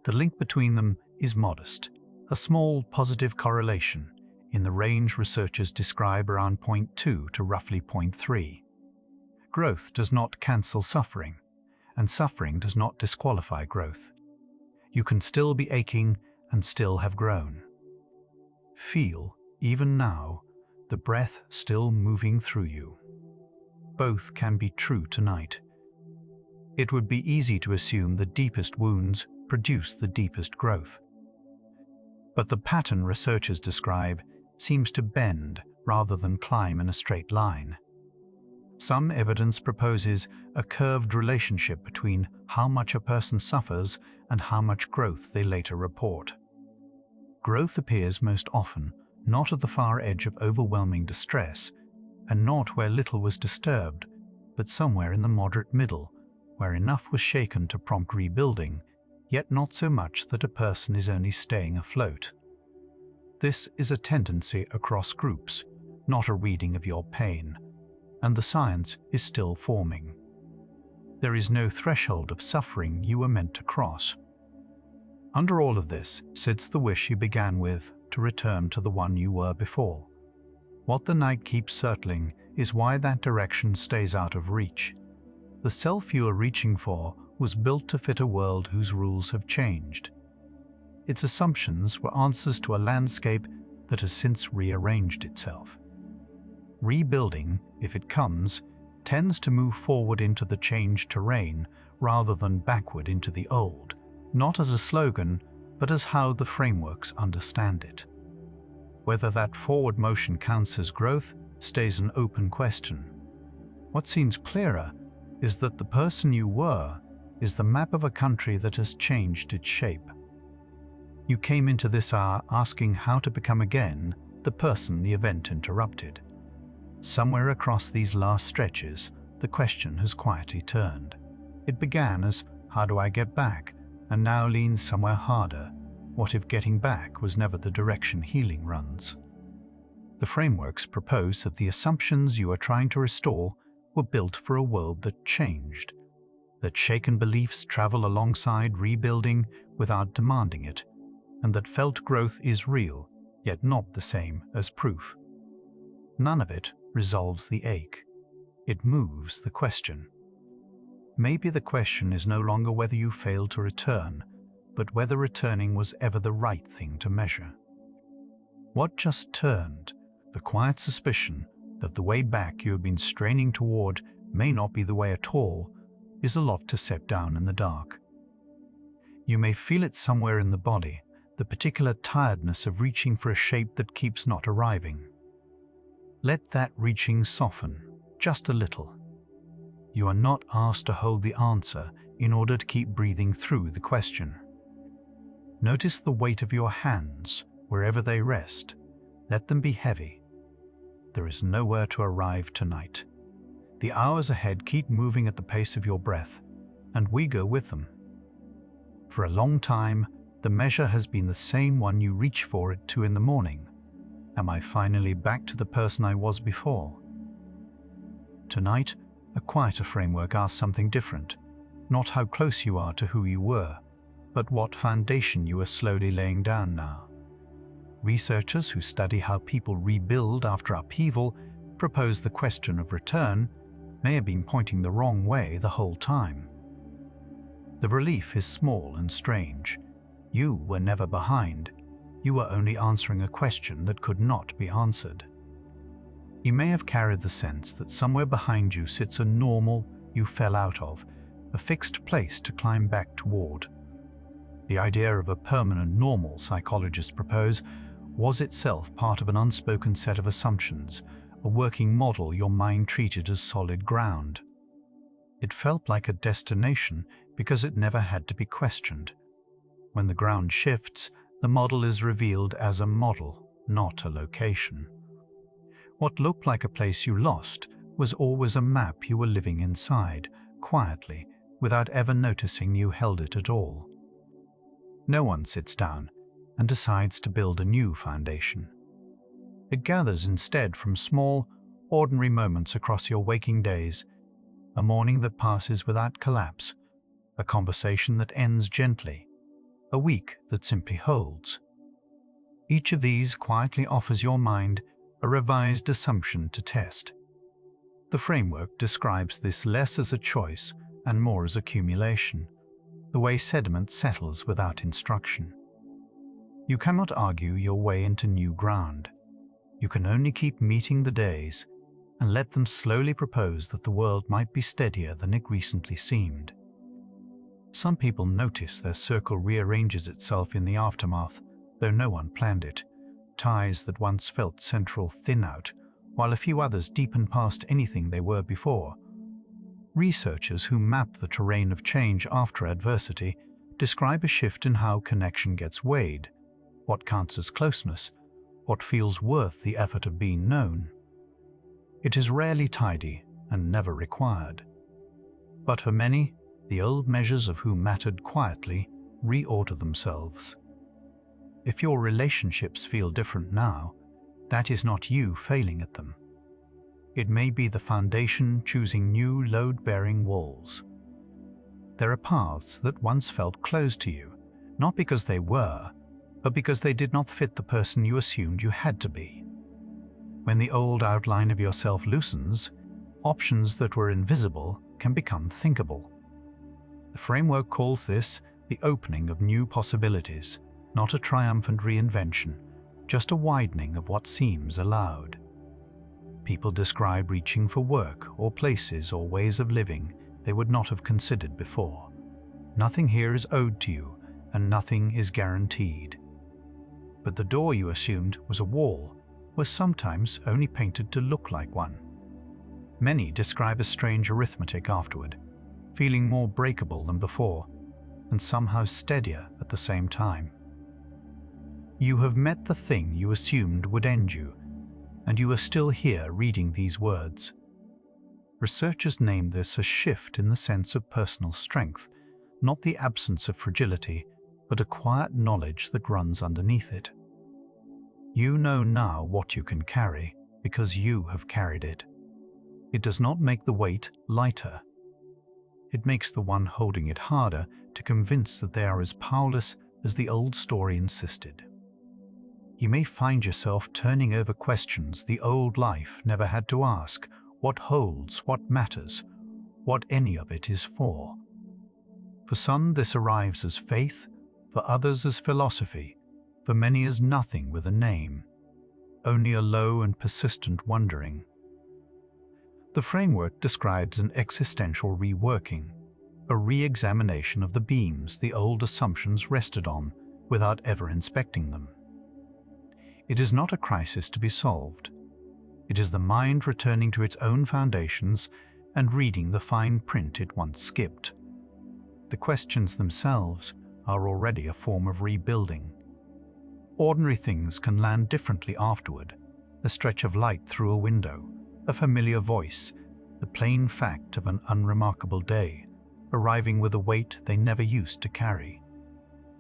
The link between them is modest, a small positive correlation in the range researchers describe around 0.2 to roughly 0.3. Growth does not cancel suffering, and suffering does not disqualify growth. You can still be aching and still have grown. Feel, even now, the breath still moving through you. Both can be true tonight. It would be easy to assume the deepest wounds produce the deepest growth. But the pattern researchers describe seems to bend rather than climb in a straight line. Some evidence proposes a curved relationship between how much a person suffers and how much growth they later report. Growth appears most often not at the far edge of overwhelming distress, and not where little was disturbed, but somewhere in the moderate middle, where enough was shaken to prompt rebuilding, yet not so much that a person is only staying afloat. This is a tendency across groups, not a reading of your pain, and the science is still forming. There is no threshold of suffering you were meant to cross. Under all of this sits the wish you began with to return to the one you were before. What the night keeps circling is why that direction stays out of reach. The self you are reaching for was built to fit a world whose rules have changed. Its assumptions were answers to a landscape that has since rearranged itself. Rebuilding, if it comes, tends to move forward into the changed terrain rather than backward into the old, not as a slogan, but as how the frameworks understand it. Whether that forward motion counts as growth stays an open question. What seems clearer is that the person you were is the map of a country that has changed its shape. You came into this hour asking how to become again the person the event interrupted. Somewhere across these last stretches, the question has quietly turned. It began as, how do I get back? And now leans somewhere harder. What if getting back was never the direction healing runs? The frameworks propose that the assumptions you are trying to restore were built for a world that changed, that shaken beliefs travel alongside rebuilding without demanding it, and that felt growth is real, yet not the same as proof. None of it resolves the ache. It moves the question. Maybe the question is no longer whether you failed to return, but whether returning was ever the right thing to measure. What just turned, the quiet suspicion that the way back you have been straining toward may not be the way at all, is a lot to set down in the dark. You may feel it somewhere in the body, the particular tiredness of reaching for a shape that keeps not arriving. Let that reaching soften, just a little. You are not asked to hold the answer in order to keep breathing through the question. Notice the weight of your hands wherever they rest. Let them be heavy. There is nowhere to arrive tonight. The hours ahead keep moving at the pace of your breath, and we go with them. For a long time, the measure has been the same one you reach for at 2 in the morning. Am I finally back to the person I was before? Tonight, a quieter framework asks something different. Not how close you are to who you were, but what foundation you are slowly laying down now. Researchers who study how people rebuild after upheaval propose the question of return may have been pointing the wrong way the whole time. The relief is small and strange. You were never behind. You were only answering a question that could not be answered. You may have carried the sense that somewhere behind you sits a normal you fell out of, a fixed place to climb back toward. The idea of a permanent normal, psychologists propose, was itself part of an unspoken set of assumptions, a working model your mind treated as solid ground. It felt like a destination because it never had to be questioned. When the ground shifts, the model is revealed as a model, not a location. What looked like a place you lost was always a map you were living inside, quietly, without ever noticing you held it at all. No one sits down and decides to build a new foundation. It gathers instead from small, ordinary moments across your waking days, a morning that passes without collapse, a conversation that ends gently, a week that simply holds. Each of these quietly offers your mind a revised assumption to test. The framework describes this less as a choice and more as accumulation, the way sediment settles without instruction. You cannot argue your way into new ground. You can only keep meeting the days and let them slowly propose that the world might be steadier than it recently seemed. Some people notice their circle rearranges itself in the aftermath, though no one planned it. Ties that once felt central thin out, while a few others deepen past anything they were before. Researchers who map the terrain of change after adversity describe a shift in how connection gets weighed, what counts as closeness, what feels worth the effort of being known. It is rarely tidy and never required. But for many, the old measures of who mattered quietly reorder themselves. If your relationships feel different now, that is not you failing at them. It may be the foundation choosing new load-bearing walls. There are paths that once felt closed to you, not because they were, but because they did not fit the person you assumed you had to be. When the old outline of yourself loosens, options that were invisible can become thinkable. The framework calls this the opening of new possibilities, not a triumphant reinvention, just a widening of what seems allowed. People describe reaching for work or places or ways of living they would not have considered before. Nothing here is owed to you, and nothing is guaranteed. But the door you assumed was a wall was sometimes only painted to look like one. Many describe a strange arithmetic afterward, feeling more breakable than before, and somehow steadier at the same time. You have met the thing you assumed would end you, and you are still here reading these words. Researchers name this a shift in the sense of personal strength, not the absence of fragility, but a quiet knowledge that runs underneath it. You know now what you can carry because you have carried it. It does not make the weight lighter. It makes the one holding it harder to convince that they are as powerless as the old story insisted. You may find yourself turning over questions the old life never had to ask: what holds, what matters, what any of it is for. For some this arrives as faith, for others as philosophy, for many as nothing with a name, only a low and persistent wondering. The framework describes an existential reworking, a re-examination of the beams the old assumptions rested on without ever inspecting them. It is not a crisis to be solved. It is the mind returning to its own foundations and reading the fine print it once skipped. The questions themselves are already a form of rebuilding. Ordinary things can land differently afterward: a stretch of light through a window, a familiar voice, the plain fact of an unremarkable day, arriving with a weight they never used to carry.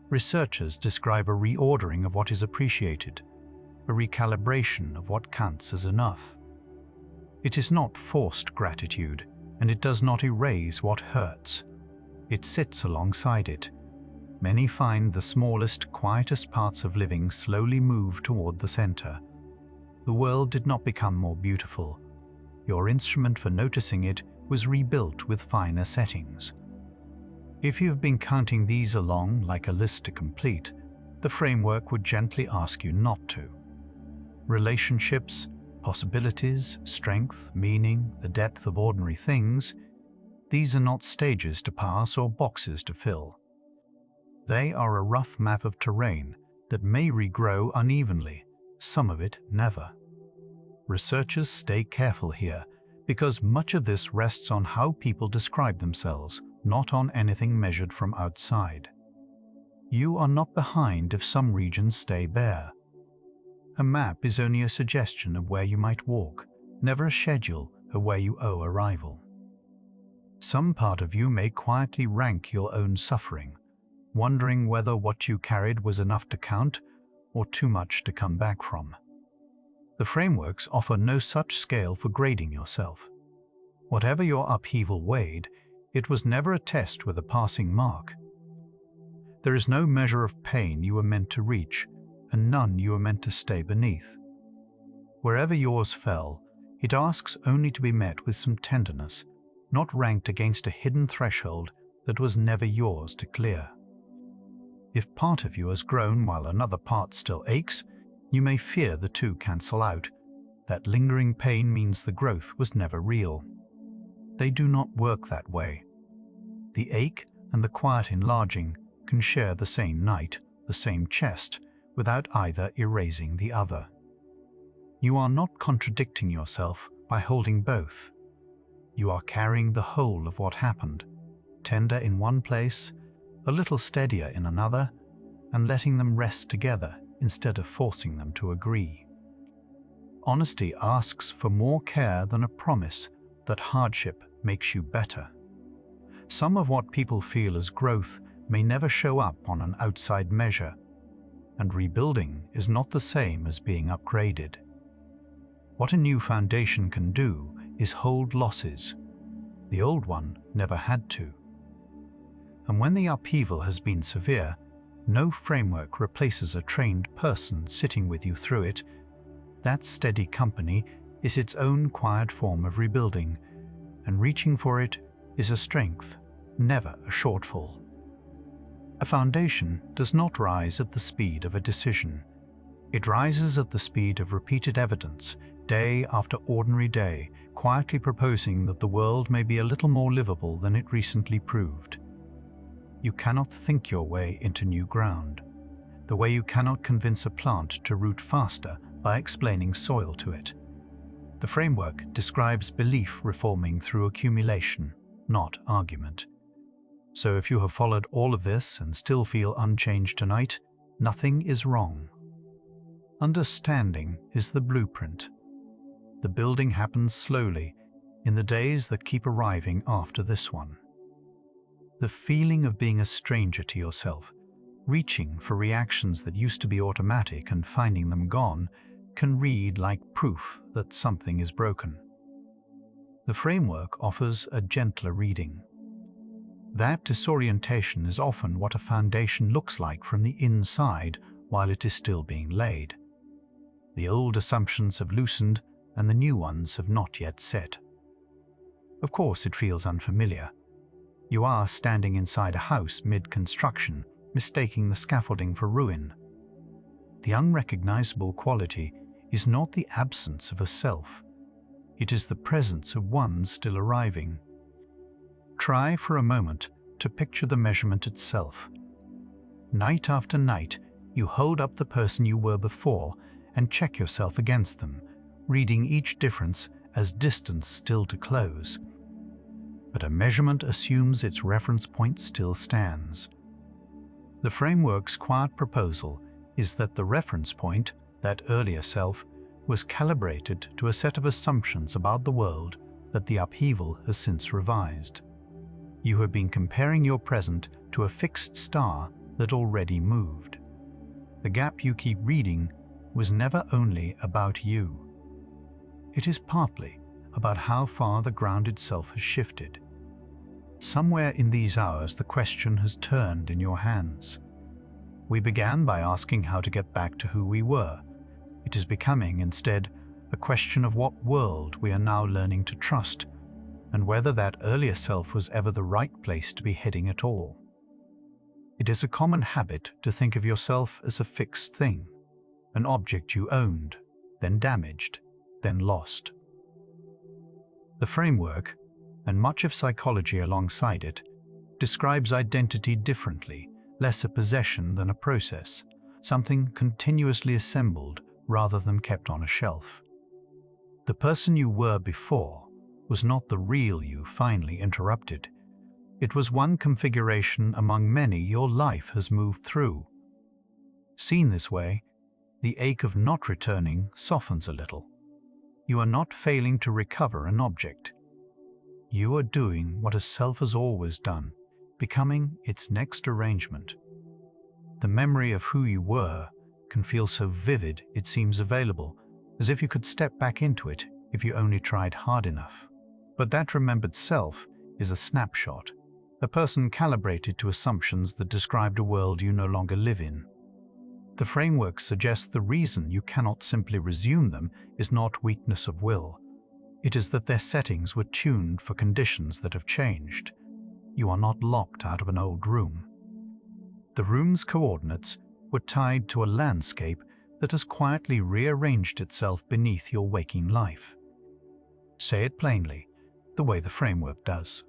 Researchers describe a reordering of what is appreciated, a recalibration of what counts as enough. It is not forced gratitude, and it does not erase what hurts. It sits alongside it. Many find the smallest, quietest parts of living slowly move toward the center. The world did not become more beautiful. Your instrument for noticing it was rebuilt with finer settings. If you have been counting these along like a list to complete, the framework would gently ask you not to. Relationships, possibilities, strength, meaning, the depth of ordinary things, these are not stages to pass or boxes to fill. They are a rough map of terrain that may regrow unevenly, some of it never. Researchers stay careful here because much of this rests on how people describe themselves, not on anything measured from outside. You are not behind if some regions stay bare. A map is only a suggestion of where you might walk, never a schedule of where you owe arrival. Some part of you may quietly rank your own suffering, wondering whether what you carried was enough to count or too much to come back from. The frameworks offer no such scale for grading yourself. Whatever your upheaval weighed, it was never a test with a passing mark. There is no measure of pain you were meant to reach, and none you were meant to stay beneath. Wherever yours fell, it asks only to be met with some tenderness, not ranked against a hidden threshold that was never yours to clear. If part of you has grown while another part still aches, you may fear the two cancel out. That lingering pain means the growth was never real. They do not work that way. The ache and the quiet enlarging can share the same night, the same chest, without either erasing the other. You are not contradicting yourself by holding both. You are carrying the whole of what happened, tender in one place, a little steadier in another, and letting them rest together instead of forcing them to agree. Honesty asks for more care than a promise that hardship makes you better. Some of what people feel as growth may never show up on an outside measure, and rebuilding is not the same as being upgraded. What a new foundation can do is hold losses. The old one never had to. And when the upheaval has been severe, no framework replaces a trained person sitting with you through it. That steady company is its own quiet form of rebuilding, and reaching for it is a strength, never a shortfall. A foundation does not rise at the speed of a decision. It rises at the speed of repeated evidence, day after ordinary day, quietly proposing that the world may be a little more livable than it recently proved. You cannot think your way into new ground, the way you cannot convince a plant to root faster by explaining soil to it. The framework describes belief reforming through accumulation, not argument. So if you have followed all of this and still feel unchanged tonight, nothing is wrong. Understanding is the blueprint. The building happens slowly in the days that keep arriving after this one. The feeling of being a stranger to yourself, reaching for reactions that used to be automatic and finding them gone, can read like proof that something is broken. The framework offers a gentler reading. That disorientation is often what a foundation looks like from the inside while it is still being laid. The old assumptions have loosened and the new ones have not yet set. Of course, it feels unfamiliar. You are standing inside a house mid-construction, mistaking the scaffolding for ruin. The unrecognizable quality is not the absence of a self. It is the presence of one still arriving. Try for a moment to picture the measurement itself. Night after night, you hold up the person you were before and check yourself against them, reading each difference as distance still to close. But a measurement assumes its reference point still stands. The framework's quiet proposal is that the reference point, that earlier self, was calibrated to a set of assumptions about the world that the upheaval has since revised. You have been comparing your present to a fixed star that already moved. The gap you keep reading was never only about you. It is partly about how far the ground itself has shifted. Somewhere in these hours, the question has turned in your hands. We began by asking how to get back to who we were. It is becoming, instead, a question of what world we are now learning to trust, and whether that earlier self was ever the right place to be heading at all. It is a common habit to think of yourself as a fixed thing, an object you owned, then damaged, then lost. The framework, and much of psychology alongside it, describes identity differently less a possession than a process, something continuously assembled rather than kept on a shelf. The person you were before was not the real you finally interrupted. It was one configuration among many your life has moved through. Seen this way, the ache of not returning softens a little. You are not failing to recover an object. You are doing what a self has always done, becoming its next arrangement. The memory of who you were can feel so vivid it seems available, as if you could step back into it if you only tried hard enough. But that remembered self is a snapshot, a person calibrated to assumptions that described a world you no longer live in. The framework suggests the reason you cannot simply resume them is not weakness of will. It is that their settings were tuned for conditions that have changed. You are not locked out of an old room. The room's coordinates were tied to a landscape that has quietly rearranged itself beneath your waking life. Say it plainly, the way the framework does.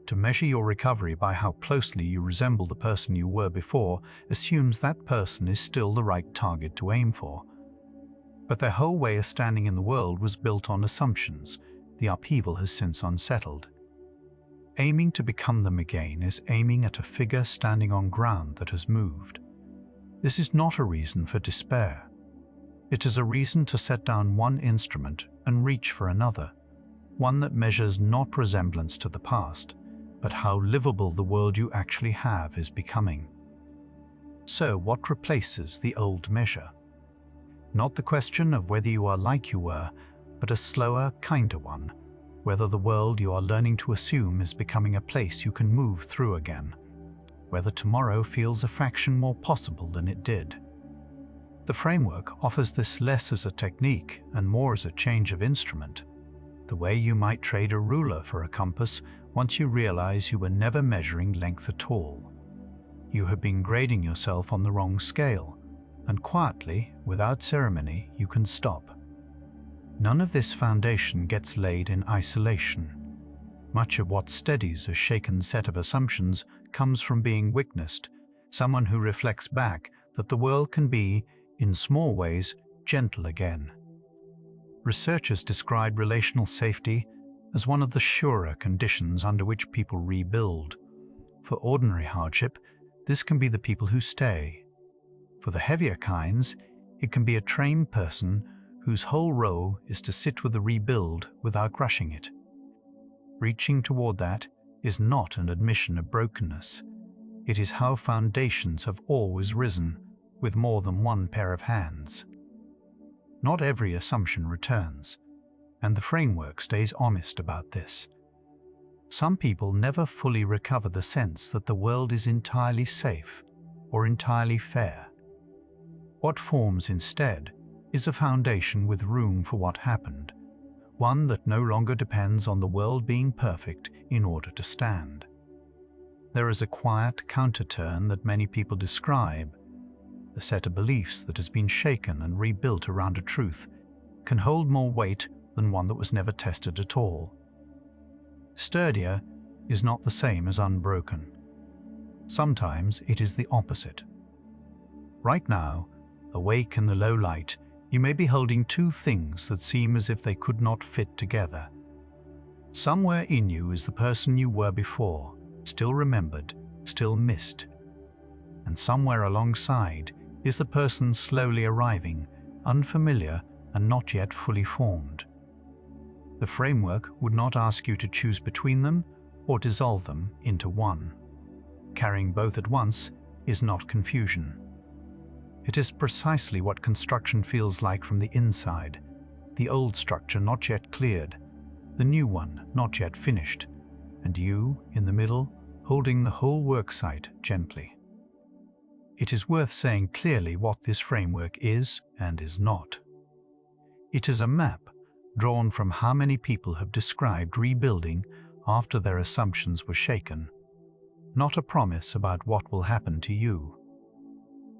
To measure your recovery by how closely you resemble the person you were before assumes that person is still the right target to aim for. But their whole way of standing in the world was built on assumptions. The upheaval has since unsettled. Aiming to become them again is aiming at a figure standing on ground that has moved. This is not a reason for despair. It is a reason to set down one instrument and reach for another, one that measures not resemblance to the past, but how livable the world you actually have is becoming. So what replaces the old measure? Not the question of whether you are like you were, but a slower, kinder one, whether the world you are learning to assume is becoming a place you can move through again, whether tomorrow feels a fraction more possible than it did. The framework offers this less as a technique and more as a change of instrument, the way you might trade a ruler for a compass once you realize you were never measuring length at all. You have been grading yourself on the wrong scale, and quietly, without ceremony, you can stop. None of this foundation gets laid in isolation. Much of what steadies a shaken set of assumptions comes from being witnessed, someone who reflects back that the world can be, in small ways, gentle again. Researchers describe relational safety as one of the surer conditions under which people rebuild. For ordinary hardship, this can be the people who stay. For the heavier kinds, it can be a trained person whose whole role is to sit with the rebuild without rushing it. Reaching toward that is not an admission of brokenness. It is how foundations have always risen, with more than one pair of hands. Not every assumption returns, and the framework stays honest about this. Some people never fully recover the sense that the world is entirely safe or entirely fair. What forms instead is a foundation with room for what happened, one that no longer depends on the world being perfect in order to stand. There is a quiet counterturn that many people describe. A set of beliefs that has been shaken and rebuilt around a truth can hold more weight than one that was never tested at all. Sturdier is not the same as unbroken. Sometimes it is the opposite. Right now, awake in the low light, you may be holding two things that seem as if they could not fit together. Somewhere in you is the person you were before, still remembered, still missed. And somewhere alongside is the person slowly arriving, unfamiliar and not yet fully formed. The framework would not ask you to choose between them or dissolve them into one. Carrying both at once is not confusion. It is precisely what construction feels like from the inside, the old structure not yet cleared, the new one not yet finished, and you, in the middle, holding the whole worksite gently. It is worth saying clearly what this framework is and is not. It is a map drawn from how many people have described rebuilding after their assumptions were shaken, not a promise about what will happen to you.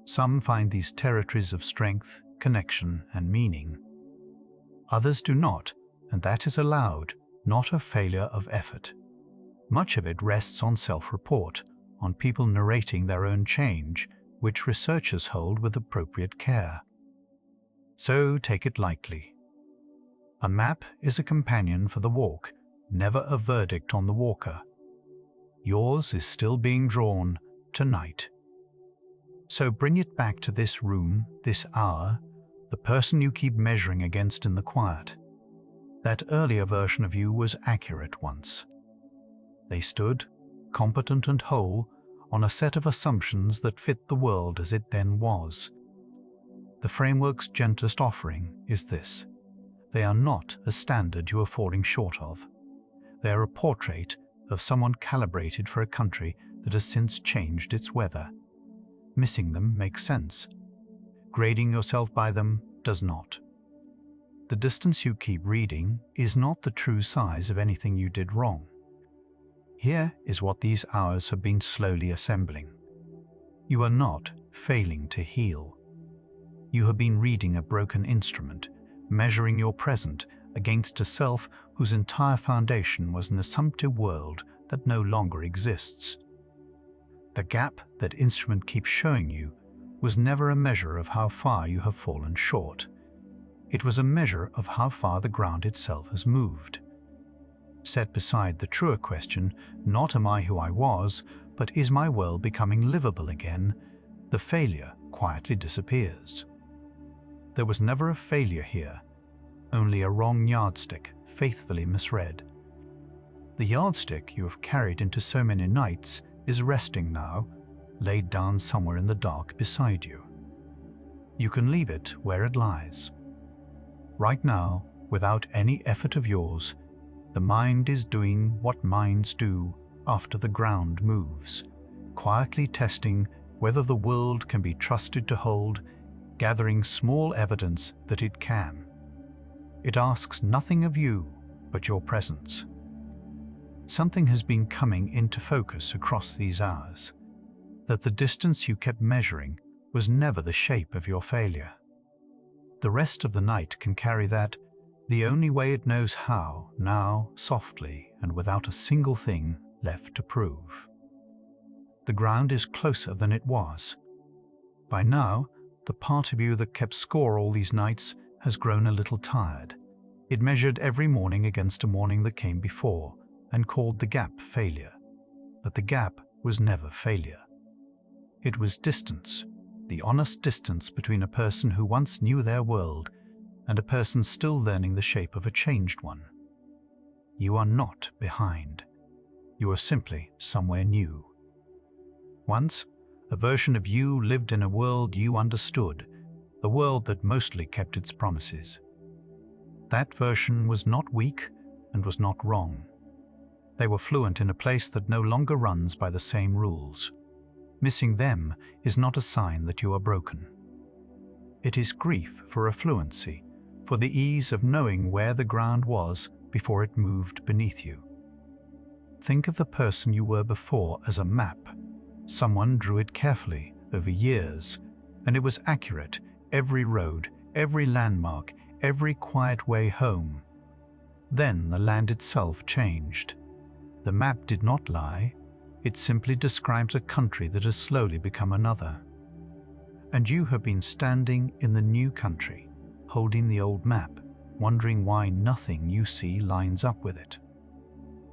Some find these territories of strength, connection, and meaning. Others do not, and that is allowed, not a failure of effort. Much of it rests on self-report, on people narrating their own change, which researchers hold with appropriate care. So take it lightly. A map is a companion for the walk, never a verdict on the walker. Yours is still being drawn tonight. So bring it back to this room, this hour, the person you keep measuring against in the quiet. That earlier version of you was accurate once. They stood, competent and whole, on a set of assumptions that fit the world as it then was. The framework's gentlest offering is this: they are not a standard you are falling short of. They are a portrait of someone calibrated for a country that has since changed its weather. Missing them makes sense. Grading yourself by them does not. The distance you keep reading is not the true size of anything you did wrong. Here is what these hours have been slowly assembling. You are not failing to heal. You have been reading a broken instrument, measuring your present against a self whose entire foundation was an assumptive world that no longer exists. The gap that instrument keeps showing you was never a measure of how far you have fallen short. It was a measure of how far the ground itself has moved. Set beside the truer question, not am I who I was, but is my world becoming livable again, the failure quietly disappears. There was never a failure here, only a wrong yardstick, faithfully misread. The yardstick you have carried into so many nights is resting now, laid down somewhere in the dark beside you. You can leave it where it lies. Right now, without any effort of yours, the mind is doing what minds do after the ground moves, quietly testing whether the world can be trusted to hold, gathering small evidence that it can. It asks nothing of you but your presence. Something has been coming into focus across these hours, that the distance you kept measuring was never the shape of your failure. The rest of the night can carry that the only way it knows how, now, softly and without a single thing left to prove. The ground is closer than it was. By now, the part of you that kept score all these nights has grown a little tired. It measured every morning against a morning that came before and called the gap failure. But the gap was never failure. It was distance, the honest distance between a person who once knew their world and a person still learning the shape of a changed one. You are not behind. You are simply somewhere new. Once, a version of you lived in a world you understood, a world that mostly kept its promises. That version was not weak and was not wrong. They were fluent in a place that no longer runs by the same rules. Missing them is not a sign that you are broken. It is grief for affluency, for the ease of knowing where the ground was before it moved beneath you. Think of the person you were before as a map. Someone drew it carefully over years, and it was accurate, every road, every landmark, every quiet way home. Then the land itself changed. The map did not lie. It simply describes a country that has slowly become another. And you have been standing in the new country, holding the old map, wondering why nothing you see lines up with it.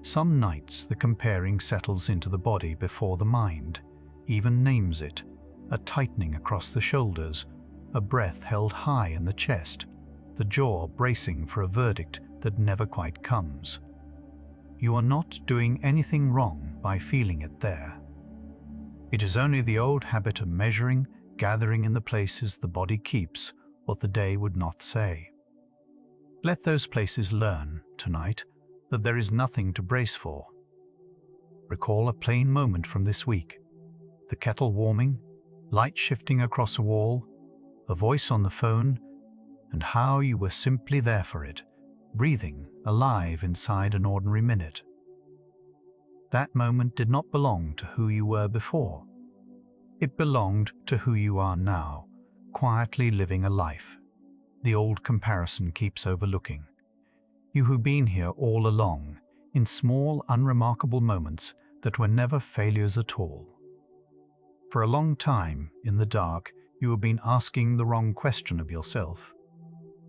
Some nights the comparing settles into the body before the mind, even names it, a tightening across the shoulders, a breath held high in the chest, the jaw bracing for a verdict that never quite comes. You are not doing anything wrong by feeling it there. It is only the old habit of measuring, gathering in the places the body keeps what the day would not say. Let those places learn, tonight, that there is nothing to brace for. Recall a plain moment from this week. The kettle warming, light shifting across a wall, a voice on the phone, and how you were simply there for it, breathing, alive inside an ordinary minute. That moment did not belong to who you were before. It belonged to who you are now, quietly living a life the old comparison keeps overlooking. You who've been here all along, in small, unremarkable moments that were never failures at all. For a long time, in the dark, you have been asking the wrong question of yourself.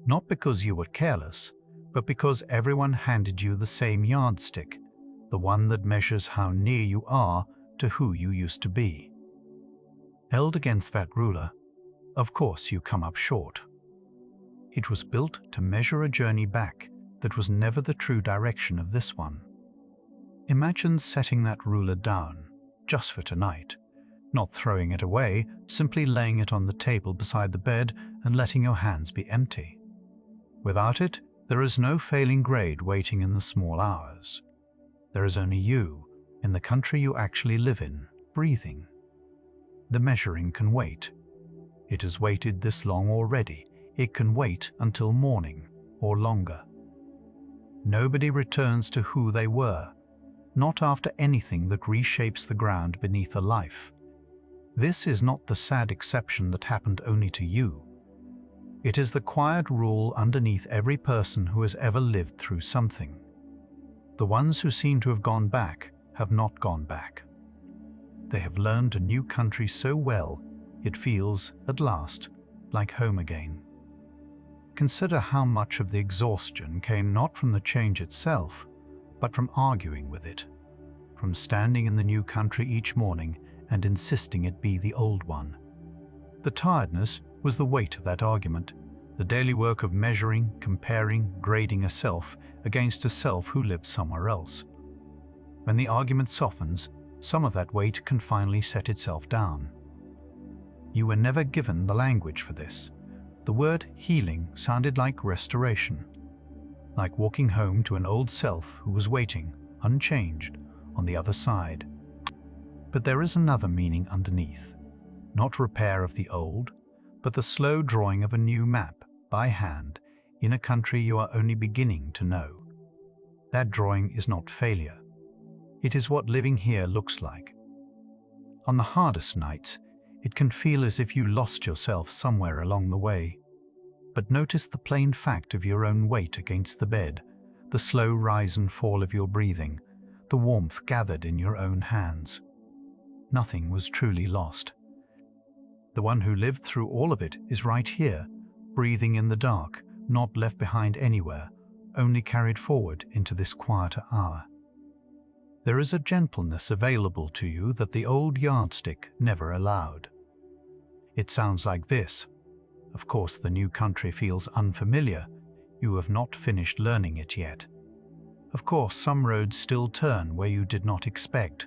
Not because you were careless, but because everyone handed you the same yardstick, the one that measures how near you are to who you used to be. Held against that ruler, of course you come up short. It was built to measure a journey back that was never the true direction of this one. Imagine setting that ruler down, just for tonight, not throwing it away, simply laying it on the table beside the bed and letting your hands be empty. Without it, there is no failing grade waiting in the small hours. There is only you, in the country you actually live in, breathing. The measuring can wait. It has waited this long already. It can wait until morning, or longer. Nobody returns to who they were, not after anything that reshapes the ground beneath a life. This is not the sad exception that happened only to you. It is the quiet rule underneath every person who has ever lived through something. The ones who seem to have gone back have not gone back. They have learned a new country so well, it feels, at last, like home again. Consider how much of the exhaustion came not from the change itself, but from arguing with it, from standing in the new country each morning and insisting it be the old one. The tiredness was the weight of that argument, the daily work of measuring, comparing, grading a self against a self who lived somewhere else. When the argument softens, some of that weight can finally set itself down. You were never given the language for this. The word healing sounded like restoration, like walking home to an old self who was waiting, unchanged, on the other side. But there is another meaning underneath, not repair of the old, but the slow drawing of a new map, by hand, in a country you are only beginning to know. That drawing is not failure. It is what living here looks like. On the hardest nights, it can feel as if you lost yourself somewhere along the way. But notice the plain fact of your own weight against the bed, the slow rise and fall of your breathing, the warmth gathered in your own hands. Nothing was truly lost. The one who lived through all of it is right here, breathing in the dark, not left behind anywhere, only carried forward into this quieter hour. There is a gentleness available to you that the old yardstick never allowed. It sounds like this. Of course, the new country feels unfamiliar. You have not finished learning it yet. Of course, some roads still turn where you did not expect.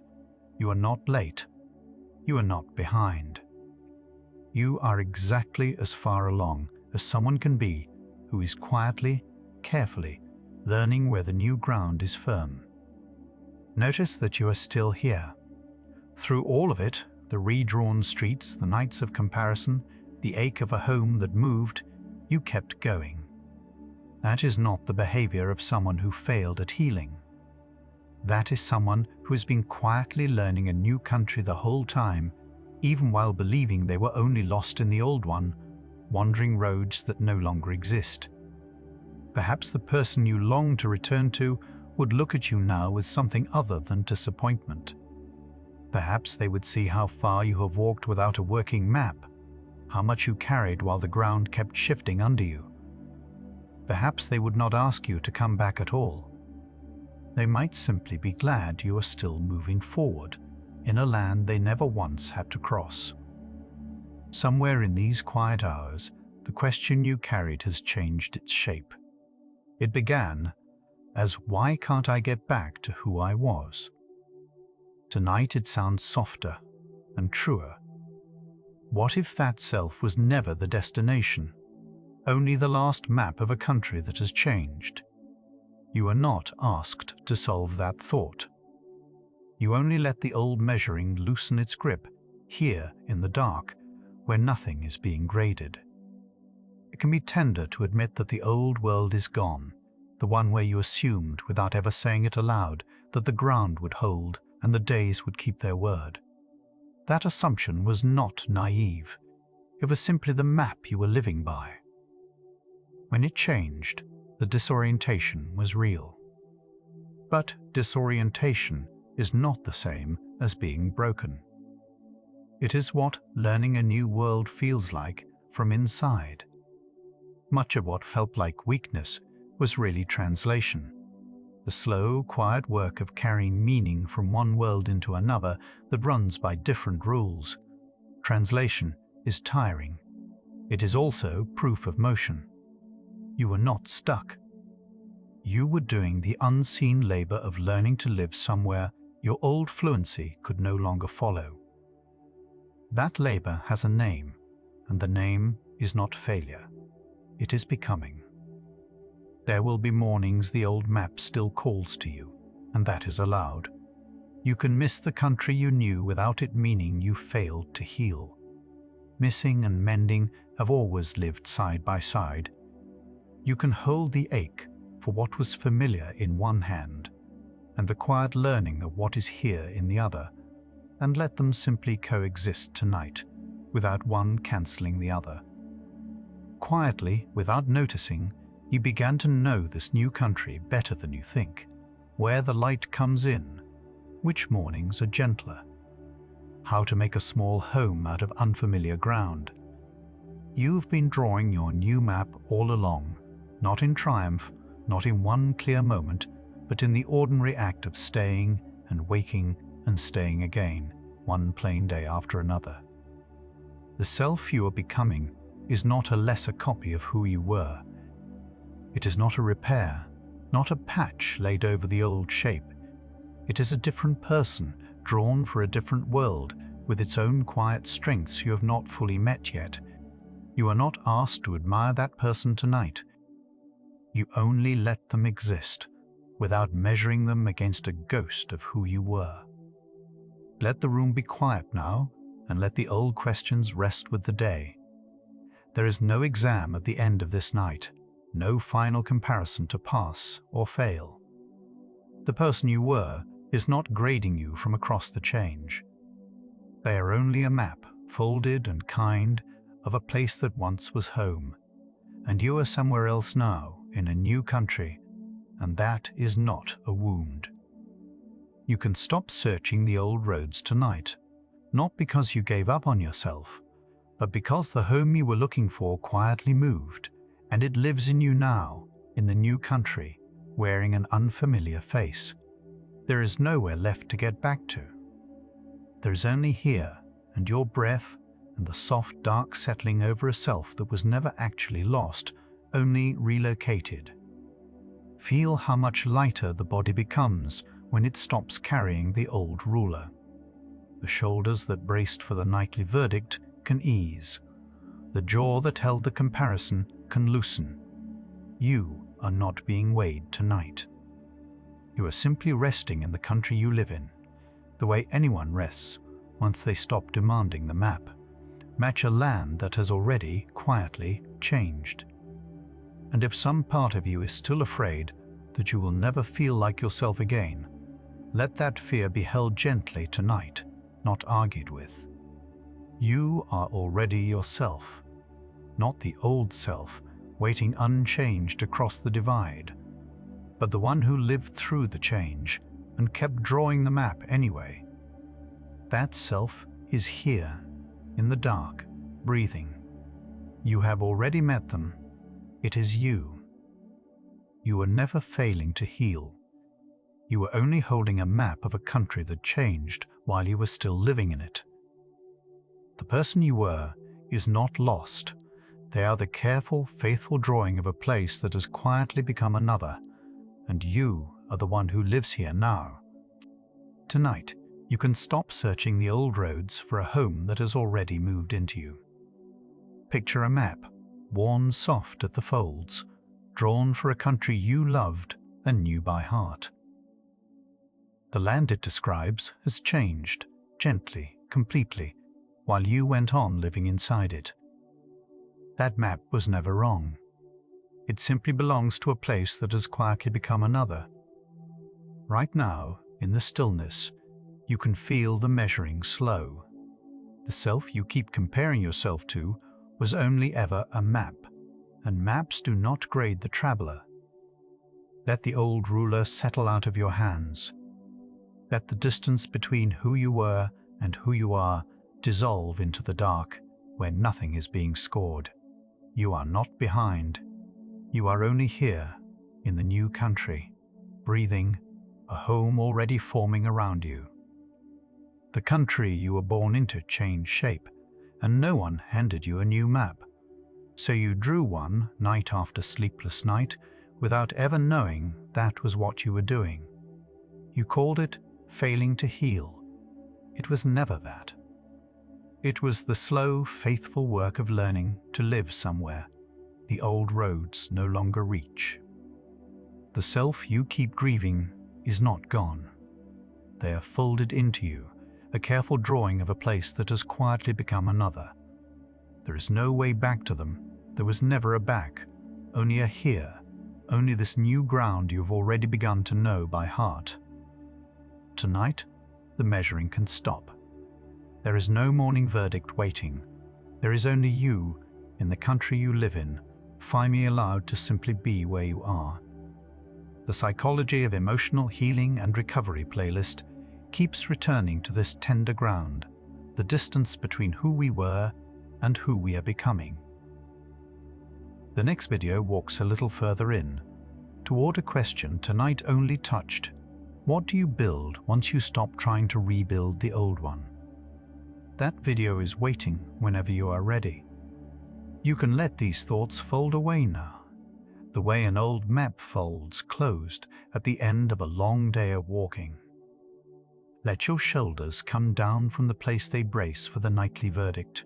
You are not late. You are not behind. You are exactly as far along as someone can be who is quietly, carefully, learning where the new ground is firm. Notice that you are still here. Through all of it, the redrawn streets, the nights of comparison, the ache of a home that moved, you kept going. That is not the behavior of someone who failed at healing. That is someone who has been quietly learning a new country the whole time, even while believing they were only lost in the old one, wandering roads that no longer exist. Perhaps the person you long to return to would look at you now with something other than disappointment. Perhaps they would see how far you have walked without a working map, how much you carried while the ground kept shifting under you. Perhaps they would not ask you to come back at all. They might simply be glad you are still moving forward in a land they never once had to cross. Somewhere in these quiet hours, the question you carried has changed its shape. It began as, why can't I get back to who I was? Tonight it sounds softer and truer. What if that self was never the destination, only the last map of a country that has changed? You are not asked to solve that thought. You only let the old measuring loosen its grip, here in the dark, where nothing is being graded. It can be tender to admit that the old world is gone, the one where you assumed, without ever saying it aloud, that the ground would hold and the days would keep their word. That assumption was not naive. It was simply the map you were living by. When it changed, the disorientation was real. But disorientation is not the same as being broken. It is what learning a new world feels like from inside. Much of what felt like weakness was really translation. The slow, quiet work of carrying meaning from one world into another that runs by different rules. Translation is tiring. It is also proof of motion. You were not stuck. You were doing the unseen labor of learning to live somewhere your old fluency could no longer follow. That labor has a name, and the name is not failure. It is becoming. There will be mornings the old map still calls to you, and that is allowed. You can miss the country you knew without it meaning you failed to heal. Missing and mending have always lived side by side. You can hold the ache for what was familiar in one hand, and the quiet learning of what is here in the other, and let them simply coexist tonight, without one cancelling the other. Quietly, without noticing, you began to know this new country better than you think, where the light comes in, which mornings are gentler, how to make a small home out of unfamiliar ground. You've been drawing your new map all along, not in triumph, not in one clear moment, but in the ordinary act of staying and waking and staying again, one plain day after another. The self you are becoming is not a lesser copy of who you were. It is not a repair, not a patch laid over the old shape. It is a different person, drawn for a different world, with its own quiet strengths you have not fully met yet. You are not asked to admire that person tonight. You only let them exist, without measuring them against a ghost of who you were. Let the room be quiet now, and let the old questions rest with the day. There is no exam at the end of this night, no final comparison to pass or fail. The person you were is not grading you from across the change. They are only a map, folded and kind, of a place that once was home, and you are somewhere else now, in a new country, and that is not a wound. You can stop searching the old roads tonight, not because you gave up on yourself, but because the home you were looking for quietly moved, and it lives in you now, in the new country, wearing an unfamiliar face. There is nowhere left to get back to. There is only here, and your breath, and the soft dark settling over a self that was never actually lost, only relocated. Feel how much lighter the body becomes when it stops carrying the old ruler. The shoulders that braced for the nightly verdict can ease. The jaw that held the comparison can loosen. You are not being weighed tonight. You are simply resting in the country you live in, the way anyone rests once they stop demanding the map. Match a land that has already, quietly, changed. And if some part of you is still afraid that you will never feel like yourself again, let that fear be held gently tonight, not argued with. You are already yourself, not the old self waiting unchanged across the divide, but the one who lived through the change and kept drawing the map anyway. That self is here, in the dark, breathing. You have already met them. It is you. You were never failing to heal. You were only holding a map of a country that changed while you were still living in it. The person you were is not lost. They are the careful, faithful drawing of a place that has quietly become another, and you are the one who lives here now. Tonight, you can stop searching the old roads for a home that has already moved into you. Picture a map, worn soft at the folds, drawn for a country you loved and knew by heart. The land it describes has changed, gently, completely, while you went on living inside it. That map was never wrong. It simply belongs to a place that has quietly become another. Right now, in the stillness, you can feel the measuring slow. The self you keep comparing yourself to was only ever a map, and maps do not grade the traveler. Let the old ruler settle out of your hands. Let the distance between who you were and who you are dissolve into the dark where nothing is being scored. You are not behind. You are only here, in the new country, breathing, a home already forming around you. The country you were born into changed shape, and no one handed you a new map. So you drew one night after sleepless night without ever knowing that was what you were doing. You called it failing to heal. It was never that. It was the slow, faithful work of learning to live somewhere the old roads no longer reach. The self you keep grieving is not gone. They are folded into you, a careful drawing of a place that has quietly become another. There is no way back to them. There was never a back, only a here, only this new ground you have already begun to know by heart. Tonight, the measuring can stop. There is no morning verdict waiting. There is only you, in the country you live in, finally allowed to simply be where you are. The Psychology of Emotional Healing and Recovery playlist keeps returning to this tender ground, the distance between who we were and who we are becoming. The next video walks a little further in, toward a question tonight only touched. What do you build once you stop trying to rebuild the old one? That video is waiting whenever you are ready. You can let these thoughts fold away now, the way an old map folds closed at the end of a long day of walking. Let your shoulders come down from the place they brace for the nightly verdict.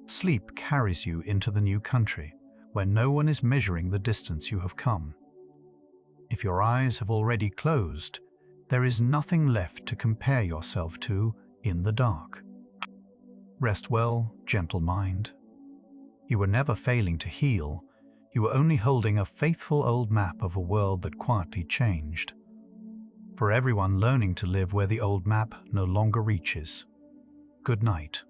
Sleep carries you into the new country, where no one is measuring the distance you have come. If your eyes have already closed, there is nothing left to compare yourself to in the dark. Rest well, gentle mind. You were never failing to heal. You were only holding a faithful old map of a world that quietly changed. For everyone learning to live where the old map no longer reaches. Good night.